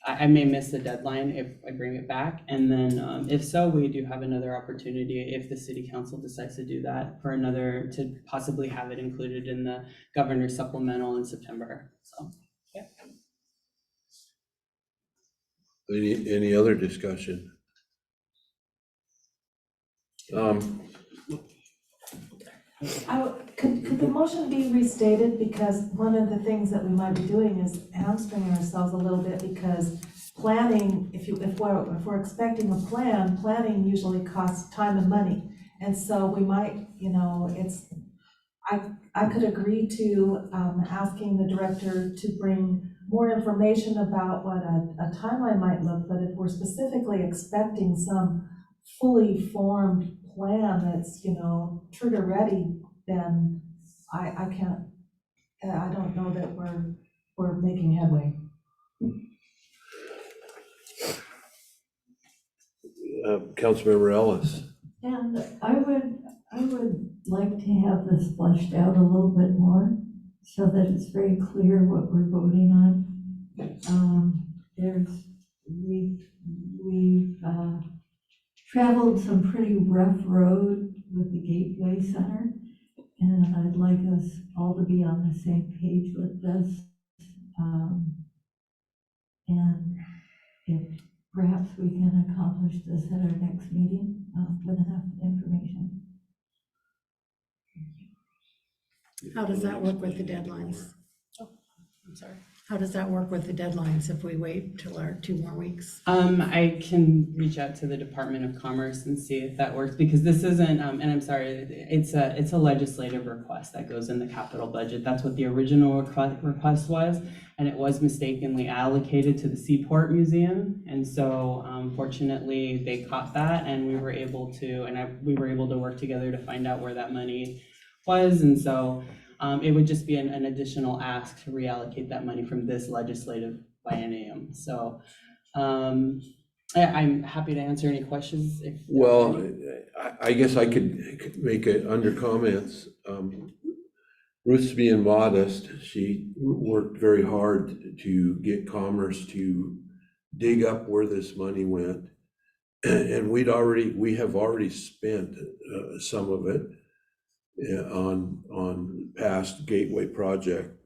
Speaker 13: I may miss the deadline if I bring it back. And then if so, we do have another opportunity if the city council decides to do that to possibly have it included in the governor's supplemental in September. So, yeah.
Speaker 1: Any other discussion?
Speaker 11: Could the motion be restated, because one of the things that we might be doing is hamstringing ourselves a little bit, because planning, if we're expecting a plan, planning usually costs time and money. And so we might, I could agree to asking the director to bring more information about what a timeline might look, but if we're specifically expecting some fully formed plan that's, trigger ready, then I can't, I don't know that we're making headway.
Speaker 1: Councilmember Ellis.
Speaker 11: And I would like to have this fleshed out a little bit more so that it's very clear what we're voting on. We've traveled some pretty rough road with the Gateway Center, and I'd like us all to be on the same page with this. And if perhaps we can accomplish this at our next meeting with enough information.
Speaker 4: How does that work with the deadlines?
Speaker 13: I'm sorry.
Speaker 4: How does that work with the deadlines if we wait till our 2 more weeks?
Speaker 13: I can reach out to the Department of Commerce and see if that works, because this isn't, and I'm sorry, it's a legislative request that goes in the capital budget. That's what the original request was, and it was mistakenly allocated to the Seaport Museum. And so fortunately, they caught that, and we were able to work together to find out where that money was. And so it would just be an additional ask to reallocate that money from this legislative biennium. So I'm happy to answer any questions.
Speaker 1: Well, I guess I could make it under comments. Ruth's being modest. She worked very hard to get Commerce to dig up where this money went. And we have already spent some of it on past Gateway project.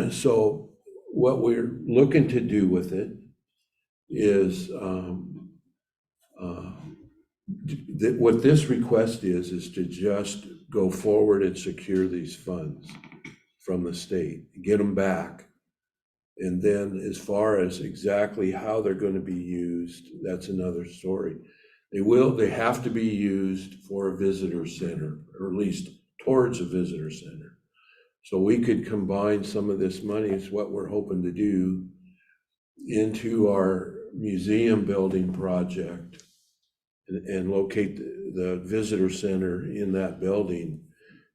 Speaker 1: So what we're looking to do with it is what this request is to just go forward and secure these funds from the state, get them back. And then as far as exactly how they're going to be used, that's another story. They have to be used for a visitor center, or at least towards a visitor center. So we could combine some of this money, is what we're hoping to do, into our museum building project and locate the visitor center in that building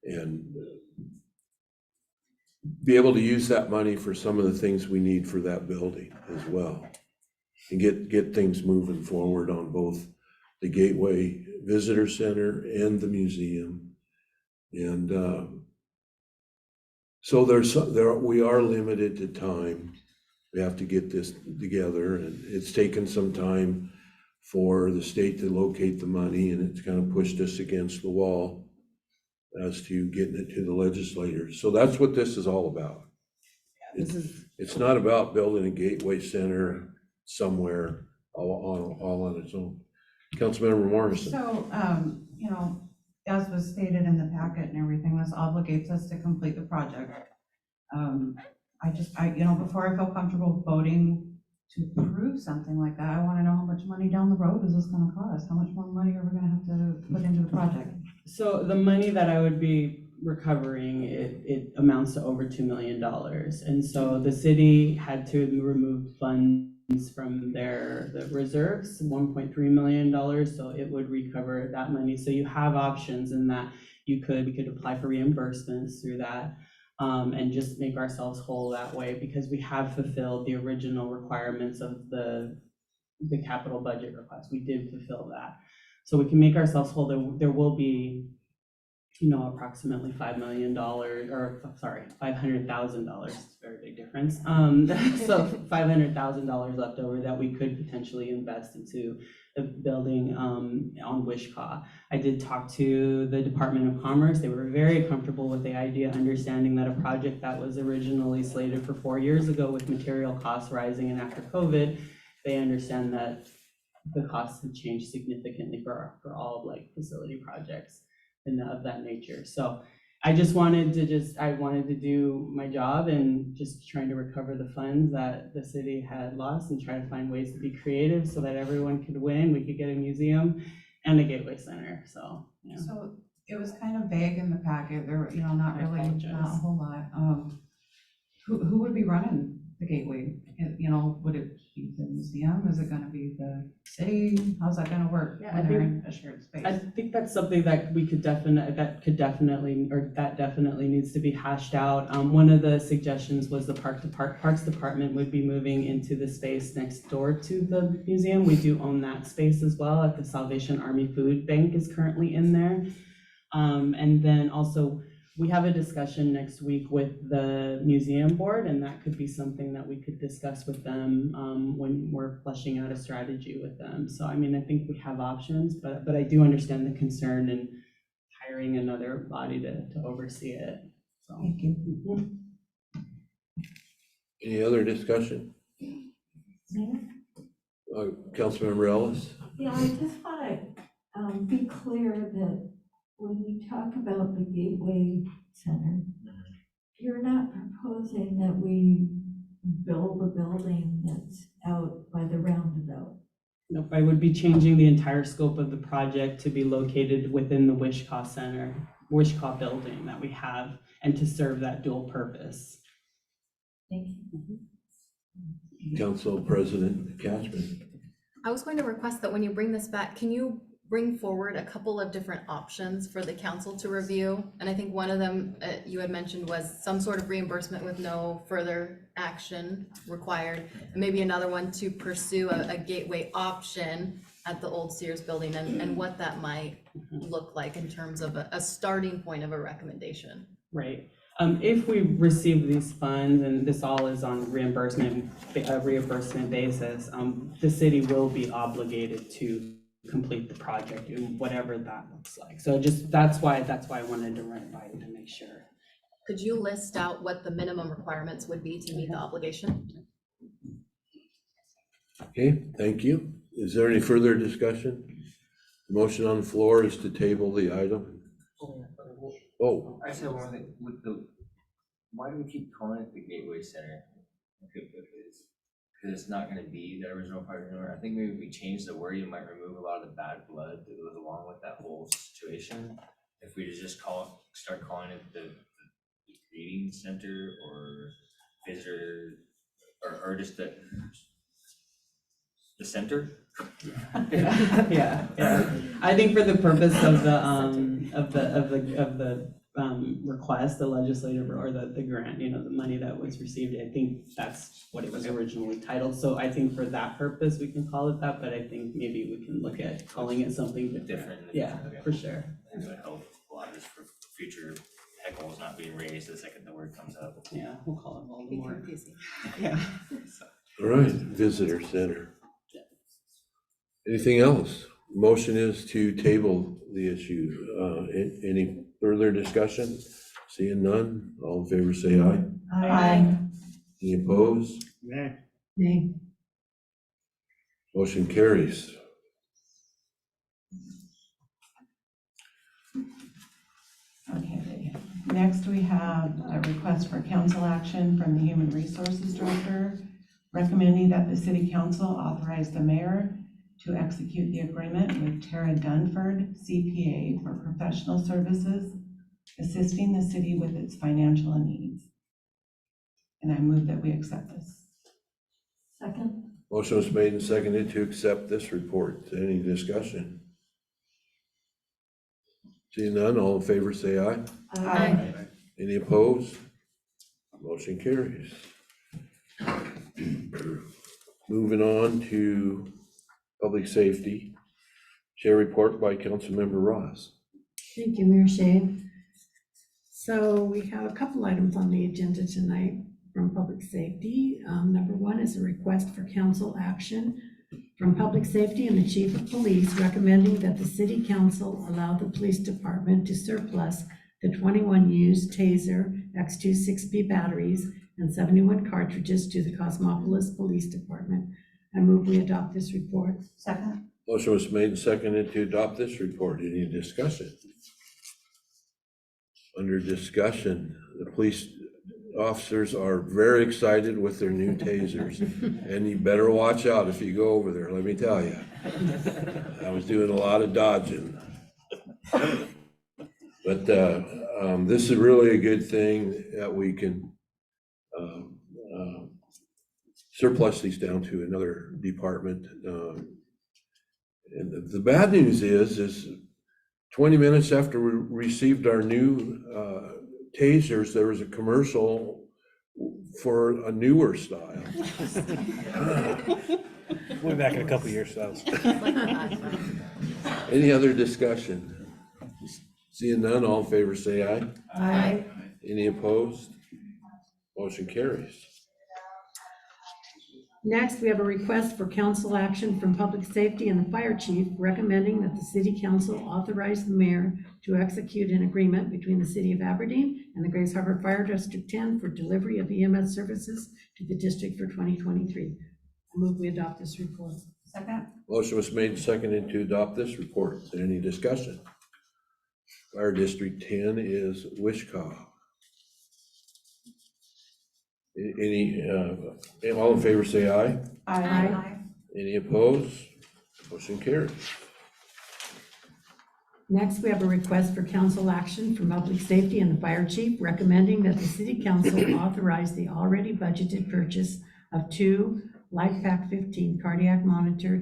Speaker 1: and be able to use that money for some of the things we need for that building as well. And get things moving forward on both the Gateway Visitor Center and the museum. And so we are limited to time. We have to get this together, and it's taken some time for the state to locate the money, and it's kind of pushed us against the wall as to getting it to the legislators. So that's what this is all about. It's not about building a gateway center somewhere all on its own. Councilmember Morrison.
Speaker 14: So, as was stated in the packet and everything, this obligates us to complete the project. Before I feel comfortable voting to approve something like that, I want to know how much money down the road is this gonna cost? How much more money are we gonna have to put into the project?
Speaker 13: So the money that I would be recovering, it amounts to over $2 million. And so the city had to remove funds from the reserves, $1.3 million, so it would recover that money. So you have options in that we could apply for reimbursements through that, and just make ourselves whole that way, because we have fulfilled the original requirements of the capital budget request. We did fulfill that. So we can make ourselves whole. There will be, approximately $5 million, $500,000, it's a very big difference. So $500,000 left over that we could potentially invest into the building on Wishkah. I did talk to the Department of Commerce. They were very comfortable with the idea, understanding that a project that was originally slated for 4 years ago with material costs rising and after COVID, they understand that the costs have changed significantly for all of facility projects of that nature. So I wanted to do my job and just trying to recover the funds that the city had lost and try to find ways to be creative so that everyone could win. We could get a museum and a gateway center. So, yeah.
Speaker 14: So it was kind of vague in the packet. There were, not
Speaker 13: I
Speaker 14: really,
Speaker 13: apologize.
Speaker 14: not a whole lot. Who would be running the gateway? Would it be the museum? Is it gonna be the city? How's that gonna work
Speaker 13: Yeah,
Speaker 14: when they're in a shared space?
Speaker 13: I think that's something that definitely needs to be hashed out. One of the suggestions was the Parks Department would be moving into the space next door to the museum. We do own that space as well. At the Salvation Army Food Bank is currently in there. And then also, we have a discussion next week with the museum board, and that could be something that we could discuss with them when we're fleshing out a strategy with them. So, I think we have options, but I do understand the concern in hiring another body to oversee it. So.
Speaker 14: Thank you.
Speaker 1: Any other discussion? Councilmember Ellis?
Speaker 11: Yeah, I just want to be clear that when you talk about the Gateway Center, you're not proposing that we build a building that's out by the roundabout.
Speaker 13: Nope, I would be changing the entire scope of the project to be located within the Wishkah Wishkah building that we have, and to serve that dual purpose.
Speaker 11: Thank you.
Speaker 1: Council President Cashman.
Speaker 3: I was going to request that when you bring this back, can you bring forward a couple of different options for the council to review? And I think one of them you had mentioned was some sort of reimbursement with no further action required. And maybe another one to pursue a gateway option at the old Sears building, and what that might look like in terms of a starting point of a recommendation.
Speaker 13: Right. If we receive these funds, and this all is on reimbursement basis, the city will be obligated to complete the project and whatever that looks like. So that's why I wanted to run it by you to make sure.
Speaker 3: Could you list out what the minimum requirements would be to meet the obligation?
Speaker 1: Okay, thank you. Is there any further discussion? The motion on the floor is to table the item. Oh,
Speaker 12: I just have one thing, why do we keep calling it the Gateway Center? Because it's not gonna be the original project anymore. I think maybe if we change the word, you might remove a lot of the bad blood that goes along with that whole situation. If we just start calling it the reading center or visitor, or just The center?
Speaker 13: Yeah. I think for the purpose of the request, the legislative or the grant, the money that was received, I think that's what it was originally titled. So I think for that purpose, we can call it that, but I think maybe we can look at calling it something different.
Speaker 12: Different.
Speaker 13: Yeah, for sure.
Speaker 12: It would help a lot just for future heckles not being raised the second the word comes up.
Speaker 13: Yeah, we'll call it Voldemort.
Speaker 14: Yeah.
Speaker 1: All right, visitor center. Anything else? Motion is to table the issue. Any further discussion? Seeing none, all in favor say aye.
Speaker 14: Aye.
Speaker 1: Any opposed?
Speaker 4: Nay.
Speaker 1: Motion carries.
Speaker 14: Okay, next we have a request for council action from the Human Resources Director recommending that the city council authorize the mayor to execute the agreement with Tara Dunford, CPA, for professional services, assisting the city with its financial needs. And I move that we accept this.
Speaker 11: Second?
Speaker 1: Motion was made and seconded to accept this report. Any discussion? Seeing none, all in favor say aye.
Speaker 14: Aye.
Speaker 1: Any opposed? Motion carries. Moving on to public safety. Chair report by Councilmember Ross.
Speaker 4: Thank you, Mayor Shea. So we have a couple items on the agenda tonight from public safety. Number one is a request for council action from public safety and the chief of police recommending that the city council allow the police department to surplus the 21 used Taser X26P batteries and 71 cartridges to the Cosmopolis Police Department. I move we adopt this report.
Speaker 11: Second?
Speaker 1: Motion was made and seconded to adopt this report. Any discussion? Under discussion, the police officers are very excited with their new tasers, and you better watch out if you go over there, let me tell you. I was doing a lot of dodging. But this is really a good thing that we can surplus these down to another department. And the bad news is 20 minutes after we received our new tasers, there was a commercial for a newer style.
Speaker 15: We'll be back in a couple of years, so.
Speaker 1: Any other discussion? Seeing none, all in favor say aye.
Speaker 4: Aye.
Speaker 1: Any opposed? Motion carries.
Speaker 4: Next, we have a request for council action from public safety and the fire chief recommending that the city council authorize the mayor to execute an agreement between the city of Aberdeen and the Grays Harbor Fire District 10 for delivery of EMS services to the district for 2023. I move we adopt this report.
Speaker 14: Second?
Speaker 1: Motion was made and seconded to adopt this report. Is there any discussion? Fire District 10 is Wishkah. Any, all in favor say aye.
Speaker 14: Aye.
Speaker 1: Any opposed? Motion carries.
Speaker 4: Next, we have a request for council action from public safety and the fire chief recommending that the city council authorize the already budgeted purchase of 2 LifePak 15 cardiac monitor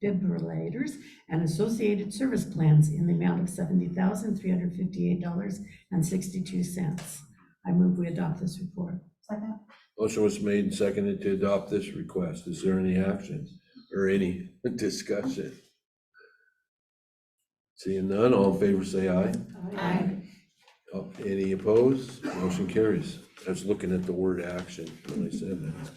Speaker 4: defibrillators and associated service plans in the amount of $70,358.62. I move we adopt this report.
Speaker 14: Second?
Speaker 1: Motion was made and seconded to adopt this request. Is there any action or any discussion? Seeing none, all in favor say aye.
Speaker 4: Aye.
Speaker 1: Any opposed? Motion carries. I was looking at the word action when I said that.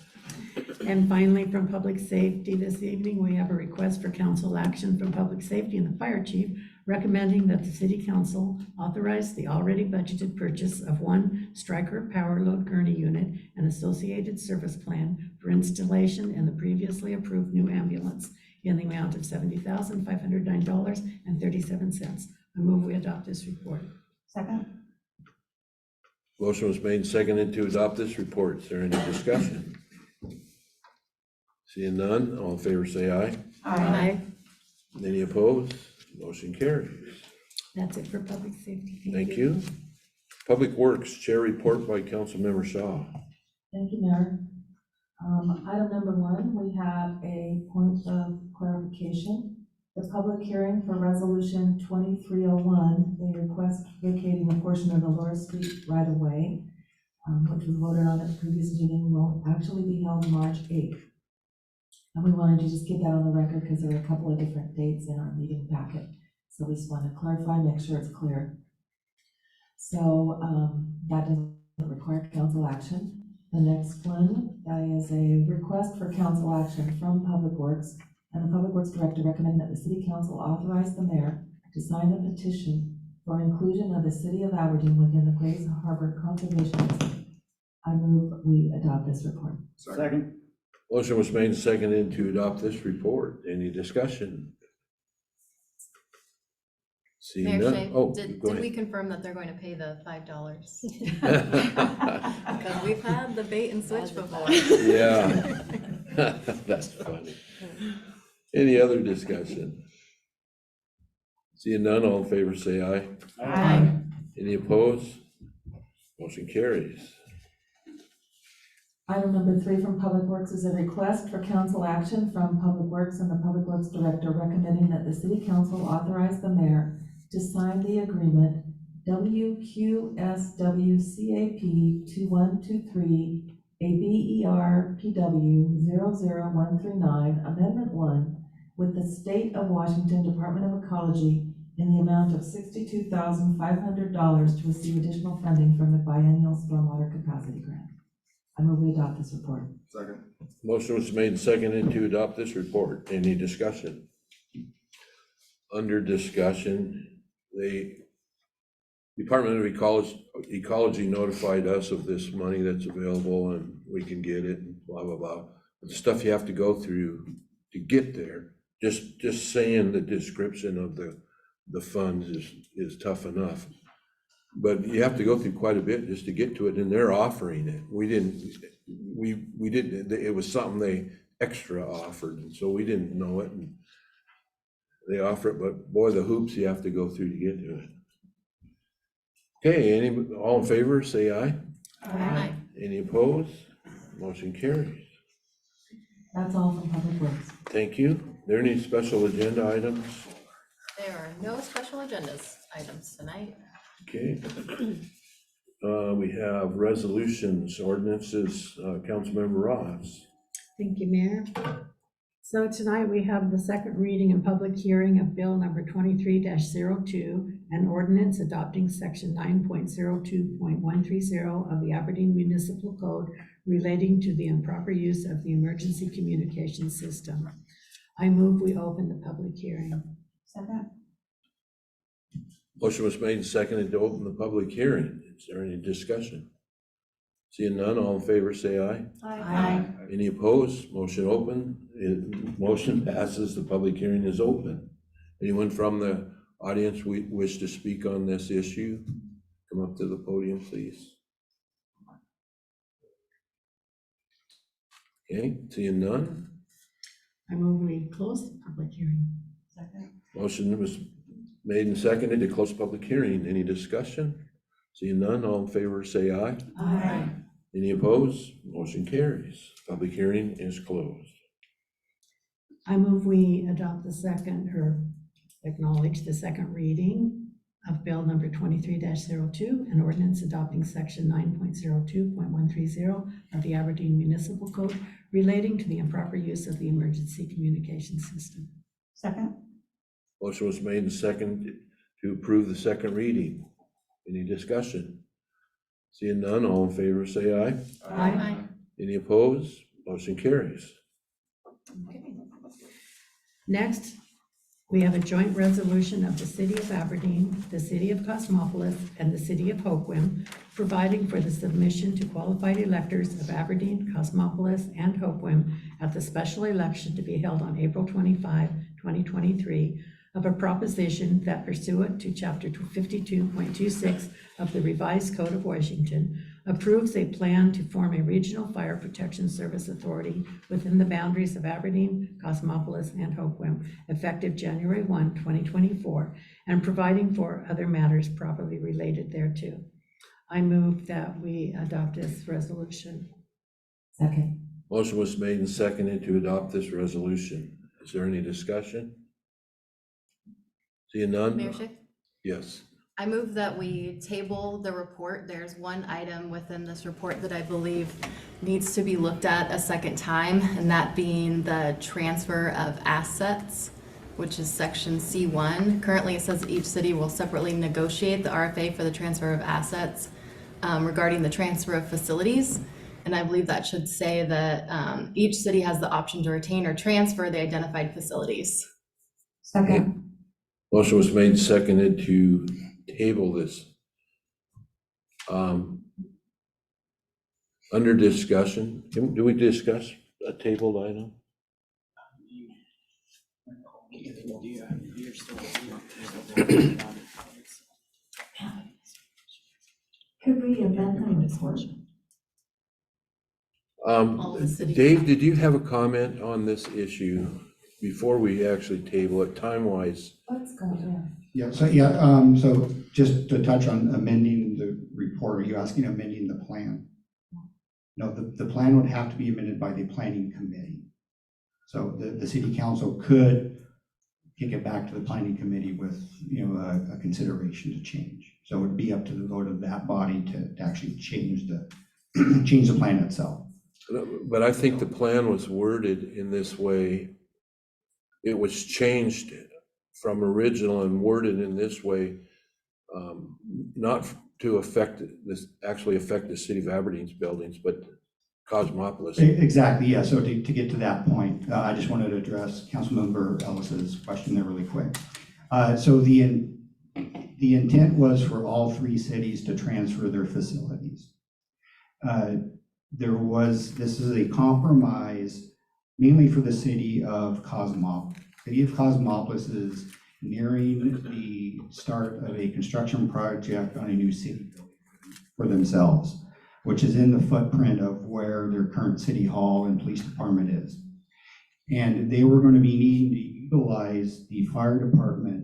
Speaker 4: And finally, from public safety this evening, we have a request for council action from public safety and the fire chief recommending that the city council authorize the already budgeted purchase of 1 Stryker power load gurney unit and associated service plan for installation in the previously approved new ambulance in the amount of $70,509.37. I move we adopt this report.
Speaker 14: Second?
Speaker 1: Motion was made and seconded to adopt this report. Is there any discussion? Seeing none, all in favor say aye.
Speaker 4: Aye.
Speaker 1: Any opposed? Motion carries.
Speaker 4: That's it for public safety.
Speaker 1: Thank you. Public Works Chair report by Councilmember Shaw.
Speaker 11: Thank you, Mayor.
Speaker 4: Item number 1, we have a point of clarification. The public hearing for resolution 2301, a request vacating a portion of the Laura Street right-of-way, which was voted on at the previous meeting, will actually be held March 8th. And we wanted to just get that on the record because there are a couple of different dates in our meeting packet. So we just want to clarify, make sure it's clear. So that doesn't require council action. The next one, that is a request for council action from Public Works, and the Public Works Director recommending that the City Council authorize the mayor to sign the petition for inclusion of the City of Aberdeen within the Grace Harbor Conservation District. I move we adopt this report.
Speaker 15: Second.
Speaker 1: Motion was made and seconded to adopt this report. Any discussion? Seeing
Speaker 3: Mayor
Speaker 1: none.
Speaker 3: Shea,
Speaker 1: Oh,
Speaker 3: did
Speaker 1: go
Speaker 3: we
Speaker 1: ahead.
Speaker 3: confirm that they're going to pay the $5? Because we've had the bait and switch before.
Speaker 1: Yeah. That's funny. Any other discussion? Seeing none, all in favor say aye.
Speaker 3: Aye.
Speaker 1: Any opposed? Motion carries.
Speaker 4: Item number 3 from Public Works is a request for council action from Public Works and the Public Works Director recommending that the City Council authorize the mayor to sign the agreement WQSWCAP 2123 ABERPW 00139 Amendment 1 with the State of Washington Department of Ecology in the amount of $62,500 to receive additional funding from the biennial stormwater capacity grant. I move we adopt this report.
Speaker 6: Second.
Speaker 1: Motion was made and seconded to adopt this report. Any discussion? Under discussion, the Department of Ecology notified us of this money that's available and we can get it and blah, blah, blah. But the stuff you have to go through to get there, just saying the description of the funds is tough enough. But you have to go through quite a bit just to get to it, and they're offering it. We didn't, it was something they extra offered, and so we didn't know it, and they offer it, but boy, the hoops you have to go through to get to it. Okay, all in favor, say aye.
Speaker 3: Aye.
Speaker 1: Any opposed? Motion carries.
Speaker 4: That's all from Public Works.
Speaker 1: Thank you. Are there any special agenda items?
Speaker 3: There are no special agendas items tonight.
Speaker 1: Okay. We have resolutions, ordinances, Councilmember Ross.
Speaker 16: Thank you, Mayor. So tonight we have the second reading and public hearing of Bill number 23-02, an ordinance adopting section 9.02.130 of the Aberdeen Municipal Code relating to the improper use of the emergency communication system. I move we open the public hearing.
Speaker 14: Second.
Speaker 1: Motion was made and seconded to open the public hearing. Is there any discussion? Seeing none, all in favor say aye.
Speaker 4: Aye.
Speaker 1: Any opposed? Motion open. Motion passes. The public hearing is open. Anyone from the audience wish to speak on this issue? Come up to the podium, please. Okay, seeing none.
Speaker 16: I move we close the public hearing.
Speaker 14: Second.
Speaker 1: Motion was made and seconded to close public hearing. Any discussion? Seeing none, all in favor say aye.
Speaker 4: Aye.
Speaker 1: Any opposed? Motion carries. Public hearing is closed.
Speaker 16: I move we adopt the second, or acknowledge the second reading of Bill number 23-02, an ordinance adopting section 9.02.130 of the Aberdeen Municipal Code relating to the improper use of the emergency communication system.
Speaker 14: Second.
Speaker 1: Motion was made and seconded to approve the second reading. Any discussion? Seeing none, all in favor say aye.
Speaker 16: Aye.
Speaker 1: Any opposed? Motion carries.
Speaker 16: Okay. Next, we have a joint resolution of the City of Aberdeen, the City of Cosmopolis, and the City of Hoquiam, providing for the submission to qualified electors of Aberdeen, Cosmopolis, and Hoquiam at the special election to be held on April 25, 2023, of a proposition that pursuant to Chapter 52.26 of the Revised Code of Washington, approves a plan to form a regional fire protection service authority within the boundaries of Aberdeen, Cosmopolis, and Hoquiam, effective January 1, 2024, and providing for other matters properly related thereto. I move that we adopt this resolution.
Speaker 4: Second.
Speaker 1: Motion was made and seconded to adopt this resolution. Is there any discussion? Seeing none?
Speaker 3: Mayor Schick?
Speaker 1: Yes.
Speaker 3: I move that we table the report. There's one item within this report that I believe needs to be looked at a second time, and that being the transfer of assets, which is section C1. Currently, it says each city will separately negotiate the RFA for the transfer of assets regarding the transfer of facilities. And I believe that should say that each city has the option to retain or transfer the identified facilities.
Speaker 11: Second.
Speaker 1: Motion was made and seconded to table this. Under discussion, do we discuss a tabled item?
Speaker 11: Could we amend the report?
Speaker 3: All the cities.
Speaker 1: Dave, did you have a comment on this issue before we actually table it, time-wise?
Speaker 11: Let's go there.
Speaker 10: Yeah, so just to touch on amending the report, are you asking amending the plan? No, the plan would have to be amended by the planning committee. So the city council could kick it back to the planning committee with, a consideration to change. So it would be up to the vote of that body to actually change the plan itself.
Speaker 1: But I think the plan was worded in this way. It was changed from original and worded in this way, not to actually affect the city of Aberdeen's buildings, but Cosmopolis.
Speaker 10: Exactly, yeah. So to get to that point, I just wanted to address Councilmember Ellis's question there really quick. So the intent was for all three cities to transfer their facilities. This is a compromise mainly for the city of Cosmopolis. City of Cosmopolis is nearing the start of a construction project on a new city building for themselves, which is in the footprint of where their current city hall and police department is. And they were going to be needing to utilize the fire department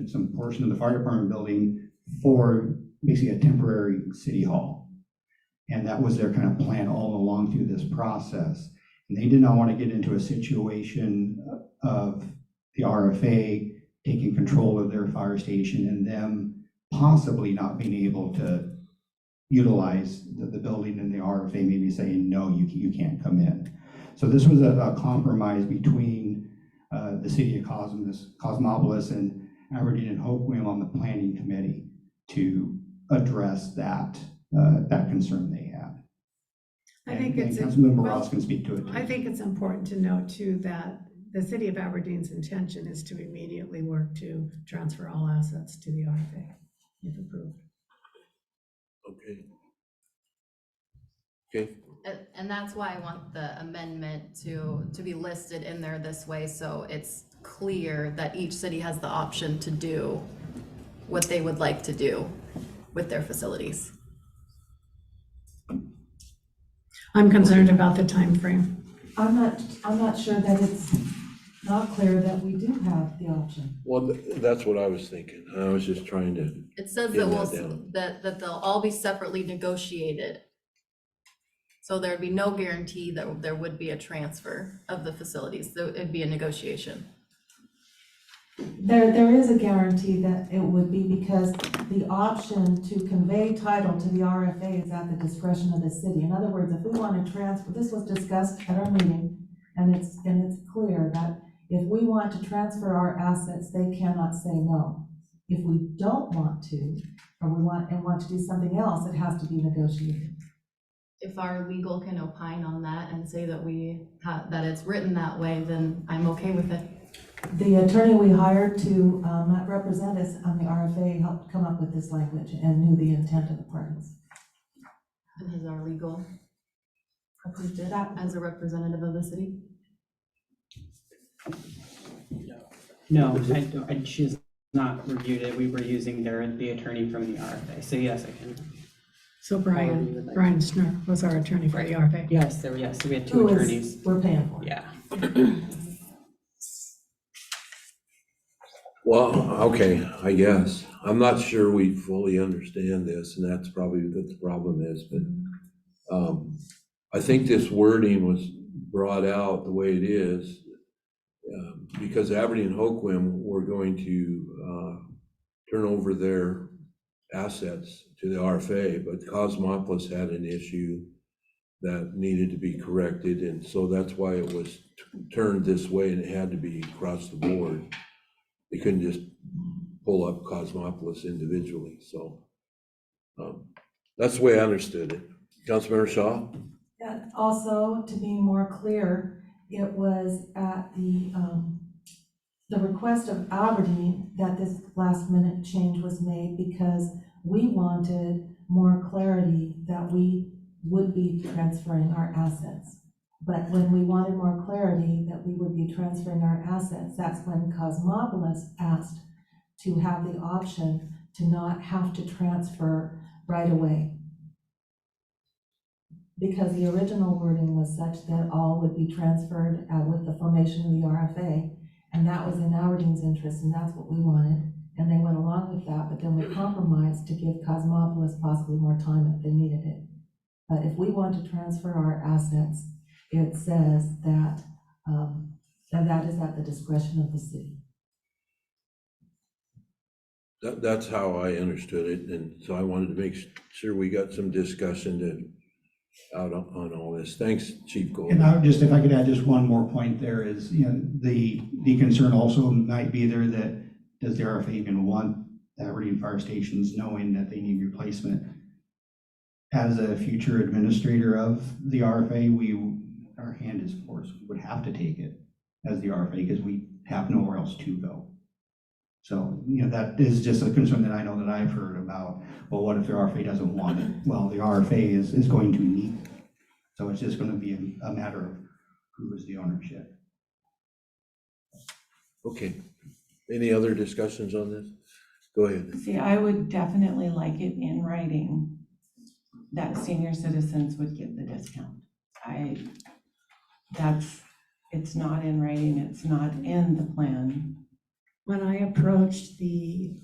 Speaker 10: some portion of the fire department building for basically a temporary city hall. And that was their kind of plan all along through this process. And they did not want to get into a situation of the RFA taking control of their fire station and them possibly not being able to utilize the building, and the RFA maybe saying, no, you can't come in. So this was a compromise between the city of Cosmopolis and Aberdeen and Hoquiam on the planning committee to address that concern they had.
Speaker 16: I think
Speaker 10: And
Speaker 16: it's.
Speaker 10: Councilmember
Speaker 16: well,
Speaker 10: Ross can speak to it too.
Speaker 16: I think it's important to note too that the city of Aberdeen's intention is to immediately work to transfer all assets to the RFA, if approved.
Speaker 1: Okay.
Speaker 3: And that's why I want the amendment to be listed in there this way, so it's clear that each city has the option to do what they would like to do with their facilities.
Speaker 16: I'm concerned about the time frame.
Speaker 11: I'm not sure that it's not clear that we do have the option.
Speaker 1: Well, that's what I was thinking. I was just trying to.
Speaker 3: It says
Speaker 1: Pin
Speaker 3: that
Speaker 1: that down.
Speaker 3: that they'll all be separately negotiated. So there'd be no guarantee that there would be a transfer of the facilities. It'd be a negotiation.
Speaker 11: There is a guarantee that it would be, because the option to convey title to the RFA is at the discretion of the city. In other words, if we want to transfer, this was discussed at our meeting, and it's clear that if we want to transfer our assets, they cannot say no. If we don't want to, or we want to do something else, it has to be negotiated.
Speaker 3: If our legal can opine on that and say that that it's written that way, then I'm okay with it.
Speaker 11: The attorney we hired to represent us on the RFA helped come up with this language and knew the intent of the parties.
Speaker 3: And has our legal approved it as a representative of the city?
Speaker 13: No, she has not reviewed it. We were using the attorney from the RFA, so yes, I can.
Speaker 16: So Brian Schnurr was our attorney for the RFA.
Speaker 13: Yes, so we had two attorneys.
Speaker 11: We're paying for.
Speaker 13: Yeah.
Speaker 1: Well, okay, I guess. I'm not sure we fully understand this, and that's probably what the problem is, but I think this wording was brought out the way it is because Aberdeen and Hoquiam were going to turn over their assets to the RFA, but Cosmopolis had an issue that needed to be corrected, and so that's why it was turned this way, and it had to be across the board. They couldn't just pull up Cosmopolis individually, so that's the way I understood it. Councilmember Shaw?
Speaker 4: Yeah, also, to be more clear, it was at the request of Aberdeen that this last minute change was made because we wanted more clarity that we would be transferring our assets. But when we wanted more clarity that we would be transferring our assets, that's when Cosmopolis asked to have the option to not have to transfer right away. Because the original wording was such that all would be transferred with the formation of the RFA, and that was in Aberdeen's interest, and that's what we wanted, and they went along with that, but then we compromised to give Cosmopolis possibly more time if they needed it. But if we want to transfer our assets, it says that that is at the discretion of the city.
Speaker 1: That's how I understood it, and so I wanted to make sure we got some discussion out on all this. Thanks, Chief Gold.
Speaker 10: And I would just, if I could add just one more point there is, the concern also might be there that does the RFA even want the Aberdeen fire stations knowing that they need replacement? As a future administrator of the RFA, our hand is forced. We would have to take it as the RFA because we have nowhere else to go. So, that is just a concern that I know that I've heard about. Well, what if the RFA doesn't want it? Well, the RFA is going to need it. So it's just going to be a matter of who is the ownership.
Speaker 1: Okay. Any other discussions on this? Go ahead.
Speaker 14: See, I would definitely like it in writing that senior citizens would get the discount. It's not in writing, it's not in the plan.
Speaker 16: When I approached the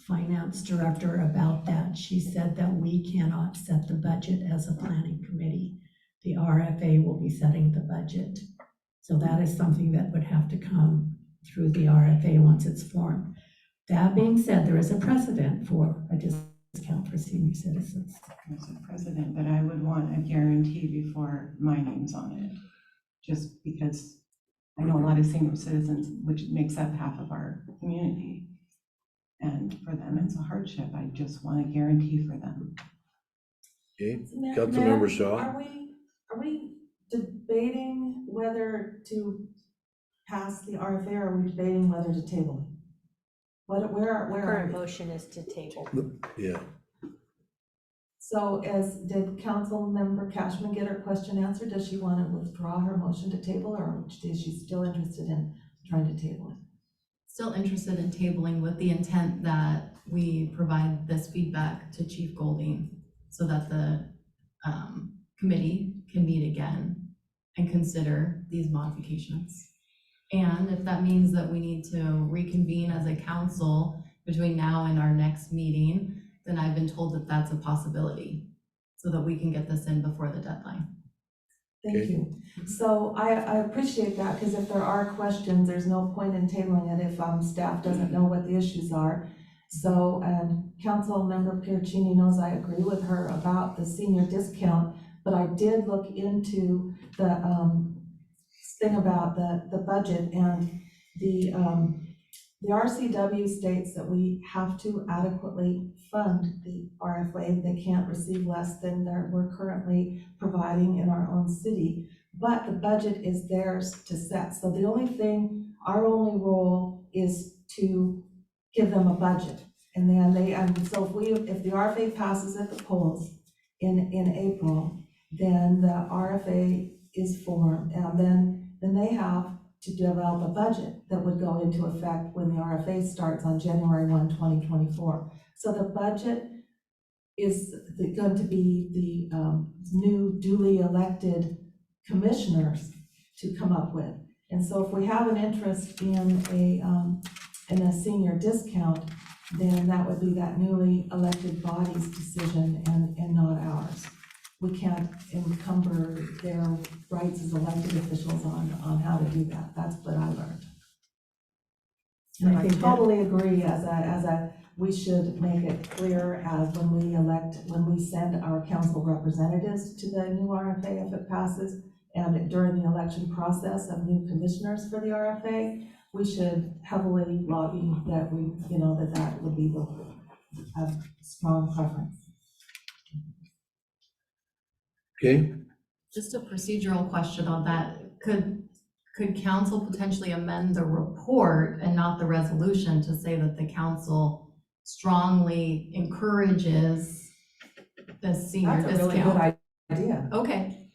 Speaker 16: finance director about that, she said that we cannot set the budget as a planning committee. The RFA will be setting the budget. So that is something that would have to come through the RFA once it's formed. That being said, there is a precedent for a discount for senior citizens.
Speaker 14: There's a precedent, but I would want a guarantee before my name's on it. Just because I know a lot of senior citizens, which makes up half of our community. And for them, it's a hardship. I just want a guarantee for them.
Speaker 1: Okay, Councilmember Shaw?
Speaker 4: Are we debating whether to pass the RFA, or are we debating whether to table it? Where are
Speaker 2: Current
Speaker 4: we?
Speaker 2: motion is to table.
Speaker 1: Yeah.
Speaker 4: So did Councilmember Cashman get her question answered? Does she want to withdraw her motion to table, or is she still interested in trying to table it?
Speaker 3: Still interested in tabling with the intent that we provide this feedback to Chief Golding so that the committee can meet again and consider these modifications. And if that means that we need to reconvene as a council between now and our next meeting, then I've been told that that's a possibility so that we can get this in before the deadline.
Speaker 4: Thank you. So I appreciate that, because if there are questions, there's no point in tabling it if staff doesn't know what the issues are. So, and Councilmember Piercini knows I agree with her about the senior discount, but I did look into the thing about the budget, and the RCW states that we have to adequately fund the RFA. They can't receive less than we're currently providing in our own city, but the budget is theirs to set. So the only thing, our only role is to give them a budget. And then so if the RFA passes at the polls in April, then the RFA is formed, and then they have to develop a budget that would go into effect when the RFA starts on January 1, 2024. So the budget is going to be the new duly elected commissioners to come up with. And so if we have an interest in a senior discount, then that would be that newly elected body's decision and not ours. We can't encumber city officials on how to do that. That's what I learned.
Speaker 16: And
Speaker 4: And
Speaker 16: I
Speaker 4: I
Speaker 16: think that-
Speaker 4: totally agree we should make it clear as when we send our council representatives to the new RFA if it passes, and during the election process of new commissioners for the RFA, we should heavily lobby that that would be a strong preference.
Speaker 1: Okay,
Speaker 3: Just a procedural question on that. Could council potentially amend the report and not the resolution to say that the council strongly encourages the senior
Speaker 4: That's a really
Speaker 3: discount?
Speaker 4: good idea.
Speaker 3: Okay.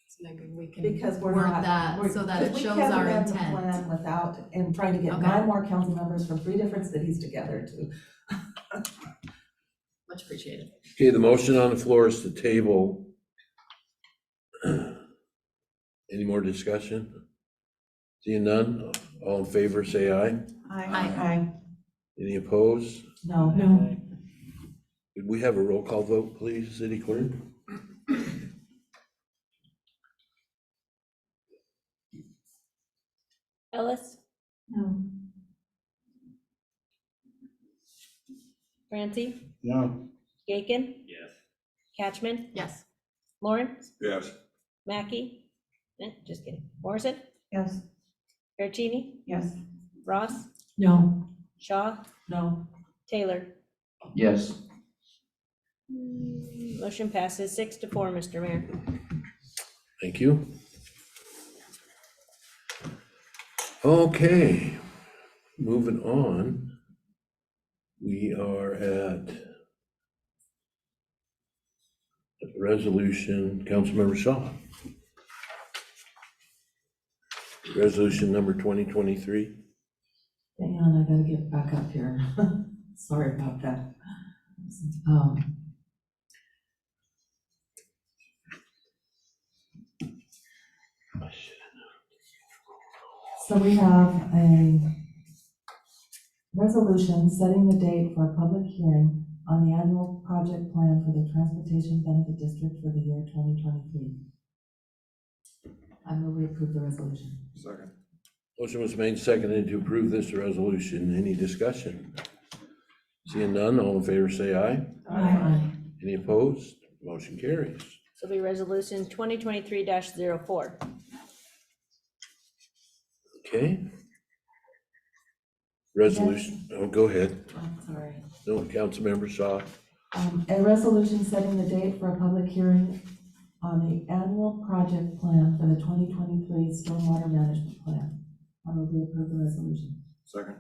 Speaker 3: So maybe we can
Speaker 4: Because we're
Speaker 3: word
Speaker 4: not.
Speaker 3: that so that it
Speaker 4: because we
Speaker 3: shows
Speaker 4: can't
Speaker 3: our
Speaker 4: amend the
Speaker 3: intent.
Speaker 4: plan without, and trying to get
Speaker 3: Okay.
Speaker 4: 9 more council members from 3 different cities together to.
Speaker 3: Much appreciated.
Speaker 1: okay, the motion on the floor is to table. Any more discussion? Seeing none, all in favor, say aye.
Speaker 3: Aye.
Speaker 1: Any opposed?
Speaker 4: No.
Speaker 16: No,
Speaker 1: Could we have a roll call vote, please, city clerk?
Speaker 2: Ellis,
Speaker 11: No.
Speaker 2: Francie,
Speaker 10: No.
Speaker 2: Gaken,
Speaker 12: Yes.
Speaker 2: Catchman,
Speaker 3: Yes.
Speaker 2: Lawrence,
Speaker 8: Yes.
Speaker 2: Mackey, just kidding, Morrison,
Speaker 14: Yes.
Speaker 2: Bertini,
Speaker 14: Yes.
Speaker 2: Ross,
Speaker 16: no,
Speaker 2: Shaw,
Speaker 4: No.
Speaker 2: Taylor.
Speaker 8: Yes.
Speaker 2: Motion passes 6-4, Mr. Mayor.
Speaker 1: Thank you. Okay, moving on. We are at resolution, Councilmember Shaw. Resolution number 2023.
Speaker 4: Hang on, I gotta get back up here. Sorry about that. So we have a resolution setting the date for a public hearing on the annual project plan for the Transportation Benefit District for the year 2023. I move we approve the resolution.
Speaker 8: Second.
Speaker 1: Motion was made, seconded to approve this resolution. Any discussion? Seeing none, all in favor say aye.
Speaker 4: Aye.
Speaker 1: Any opposed? Motion carries.
Speaker 2: This will be resolution 2023-04.
Speaker 1: Okay. Resolution, oh, go ahead.
Speaker 4: I'm sorry.
Speaker 1: No, Councilmember Shaw.
Speaker 4: A resolution setting the date for a public hearing on the annual project plan for the 2023 stormwater management plan. I move we approve the resolution.
Speaker 8: Second.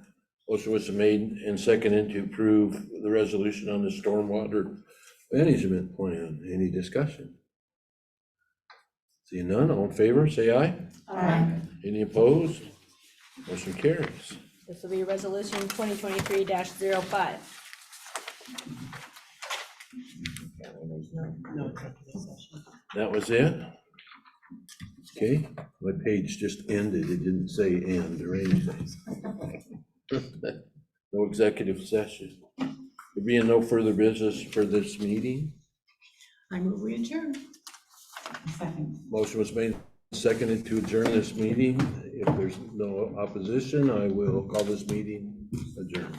Speaker 1: Motion was made and seconded to approve the resolution on the stormwater management plan. Any discussion? Seeing none, all in favor, say aye.
Speaker 4: Aye.
Speaker 1: Any opposed? Motion carries.
Speaker 2: This will be resolution 2023-05.
Speaker 1: That was it? Okay, my page just ended. It didn't say end or anything. No executive session. There being no further business for this meeting,
Speaker 16: I move we adjourn.
Speaker 14: Second.
Speaker 1: motion was made, seconded to adjourn this meeting. If there's no opposition, I will call this meeting adjourned.